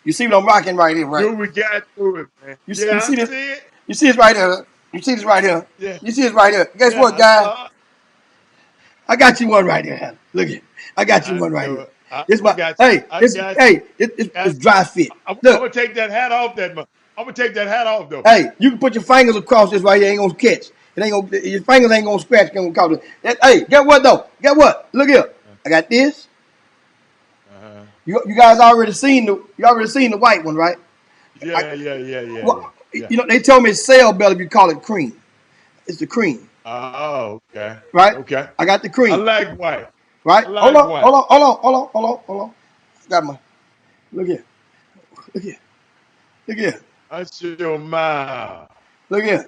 you see what I'm rocking right here, right? Dude, we got through it, man. You see this? You see this right here? You see this right here? Yeah. You see this right here? Guess what, guys? I got you one right here. Look at it. I got you one right here. It's dry fit. I'm gonna take that hat off. I'm gonna take that hat off, though. Hey, you can put your fingers across this right here. Ain't gonna catch. Your fingers ain't gonna scratch. Hey, get what though? Get what? Look here. I got this. You guys already seen the white one, right? Yeah. Well, you know, they told me it's sail bell if you call it cream. It's the cream. Oh, okay. Right? Okay. I got the cream. I like white. Right? Hold on. I got my. Look here. That's your mouth. Look here.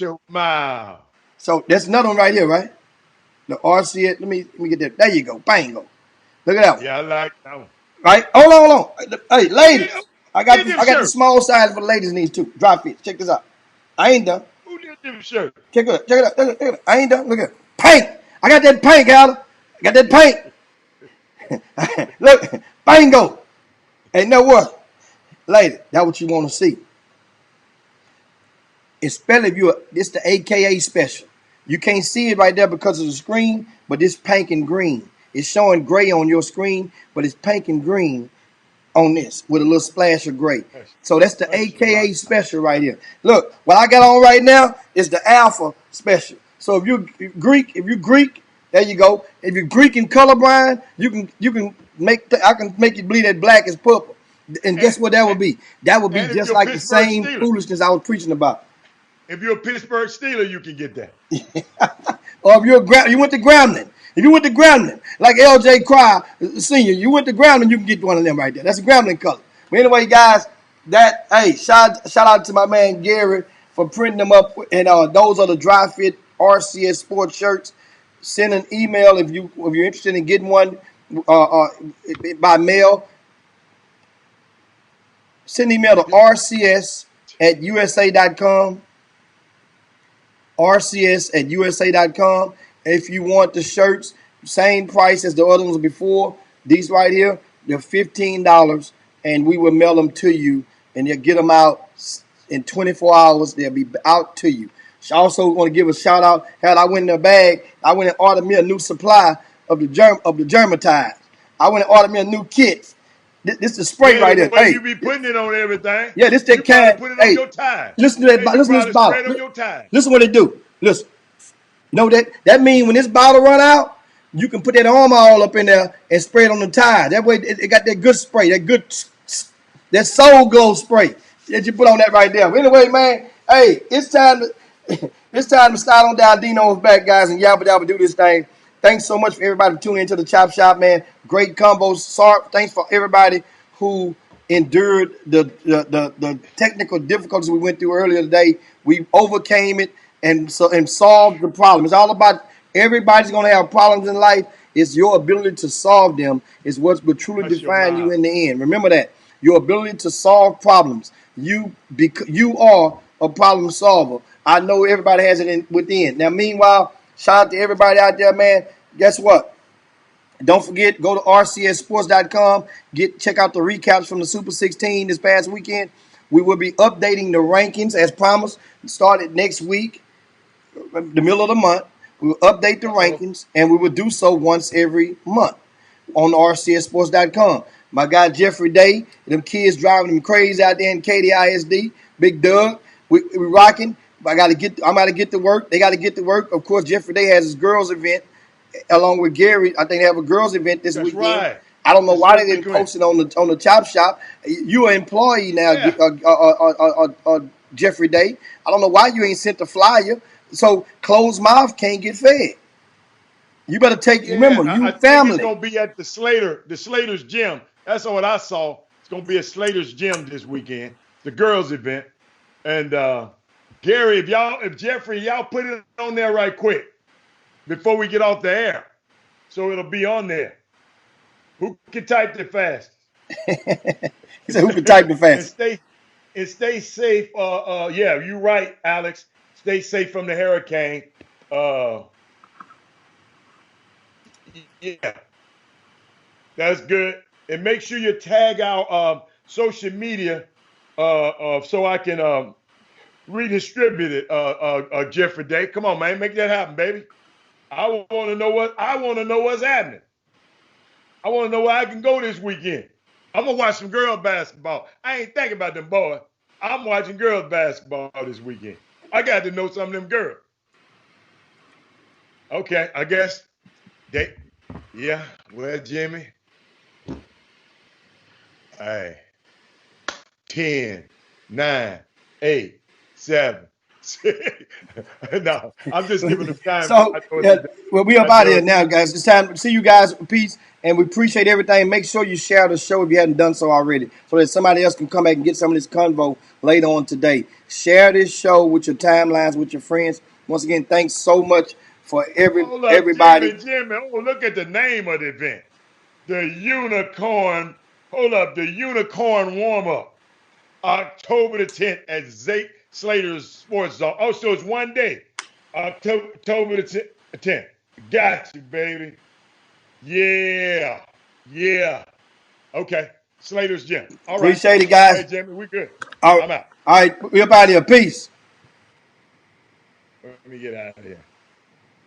Your mouth. So that's another one right here, right? The RCA. Let me get that. There you go. Bang go. Look at that one. Yeah, I like that one. Right? Hold on. Hey, ladies. I got the small size for the ladies in these too. Dry fit. Check this out. I ain't done. Who did this shirt? Check it out. I ain't done. Look at it. Paint. I got that paint, Alan. I got that paint. Look. Bingo. Hey, know what? Lady, that's what you want to see. Especially if this the AKA special. You can't see it right there because of the screen, but this pink and green. It's showing gray on your screen, but it's pink and green on this with a little splash of gray. So that's the AKA special right here. Look, what I got on right now is the Alpha special. So if you're Greek, there you go. If you're Greek and colorblind, you can I can make you believe that black is purple. And And, guess what that would and, be? That would be and if just you're a like the Pittsburgh same Steeler, foolishness I was preaching about. if you're a Pittsburgh Steeler, you can get that. Or if you went to Grambling. If you went to Grambling, like LJ Cry, senior, you went to Grambling, you can get one of them right there. That's a Grambling color. But anyway, guys, shout out to my man Gary for printing them up. And those are the dry fit RCS sports shirts. Send an email if you're interested in getting one by mail. Send an email to rcs@usa.com. rcs@usa.com. If you want the shirts, same price as the other ones before. These right here, they're $15, and we will mail them to you, and you'll get them out in 24 hours. They'll be out to you. I also want to give a shout out. I went in the bag, I went and ordered me a new supply of the Germatize. I went and ordered me a new kit. This is the spray Yeah, right the here. way Hey, you be putting it on everything, yeah, this you that probably can. put it on Hey, your tie. listen to that. Yeah, you Listen to this probably bottle. spread on your tie. Listen what they do. Listen. You know that means when this bottle run out, you can put that armor all up in there and spray it on the tire. That way it got that good spray, that soul glow spray that you put on that right there. But anyway, man, hey, it's time to start on down Dino's back, guys, and yabba dabba do this thing. Thanks so much for everybody tuning into the Chop Shop, man. Great combos. Sorry, thanks for everybody who endured the technical difficulties we went through earlier today. We overcame it and solved the problem. It's all about everybody's going to have problems in life. It's your ability to solve them is what will truly Hush your define you mouth. in the end. Remember that. Your ability to solve problems. You are a problem solver. I know everybody has it within. Now, meanwhile, shout out to everybody out there, man. Guess what? Don't forget, go to rcsports.com. Check out the recaps from the Super 16 this past weekend. We will be updating the rankings as promised. Started next week, the middle of the month. We will update the rankings, and we will do so once every month on rcsports.com. My guy Jeffrey Day, them kids driving them crazy out there in KDISD. Big Doug, we rocking. I'm got to get to work. They got to get to work. Of course, Jeffrey Day has his girls event along with Gary. I think they have a girls event this That's weekend. right. I don't know It's why so they didn't frequent. post it on the Chop Shop. You're an employee now, Yeah. Jeffrey Day. I don't know why you ain't sent the flyer. So closed mouth can't get fed. You better Yeah, remember, I you think it's family. gonna be at the Slater's gym. That's what I saw. It's gonna be at Slater's gym this weekend, the girls' event. And Gary, if Jeffrey, y'all put it on there right quick before we get off the air, so it'll be on there. Who can type it fast? He said, who can type the and fast? stay and stay safe. Yeah, you're right, Alex. Stay safe from the hurricane. Uh, yeah, that's good. And make sure you tag our social media so I can redistribute it. Jeffrey Day, come on, man, make that happen, baby. I want to know what's happening. I want to know where I can go this weekend. I'm gonna watch some girl basketball. I ain't thinking about them boys. I'm watching girls basketball this weekend. I got to know some of them girls. Okay, I guess they. Yeah, well, Jimmy. Hey, 10, 9, 8, 7, 6. No, I'm just giving them time. So, I know yeah, well, we up I out of know here it's now, guys. It's time to see you guys. Peace. And we appreciate everything. Make sure you share the show if you hadn't done so already, so that somebody else can come back and get some of this convo later on today. Share this show with your timelines, with your friends. Once again, thanks so much for Hold up, everybody. Jimmy. Oh, look at the name of the event. The Unicorn. Hold up, the Unicorn warm up. October the 10th at Zake Slater's Sports Zone. Oh, so it's one day. October the 10th. Got you, baby. Yeah. Yeah. Okay. Slater's Gym. All right. Appreciate it, All guys. right, Jimmy. We good. All right, I'm out. all right, we up out of here. Peace. Let me get out of here.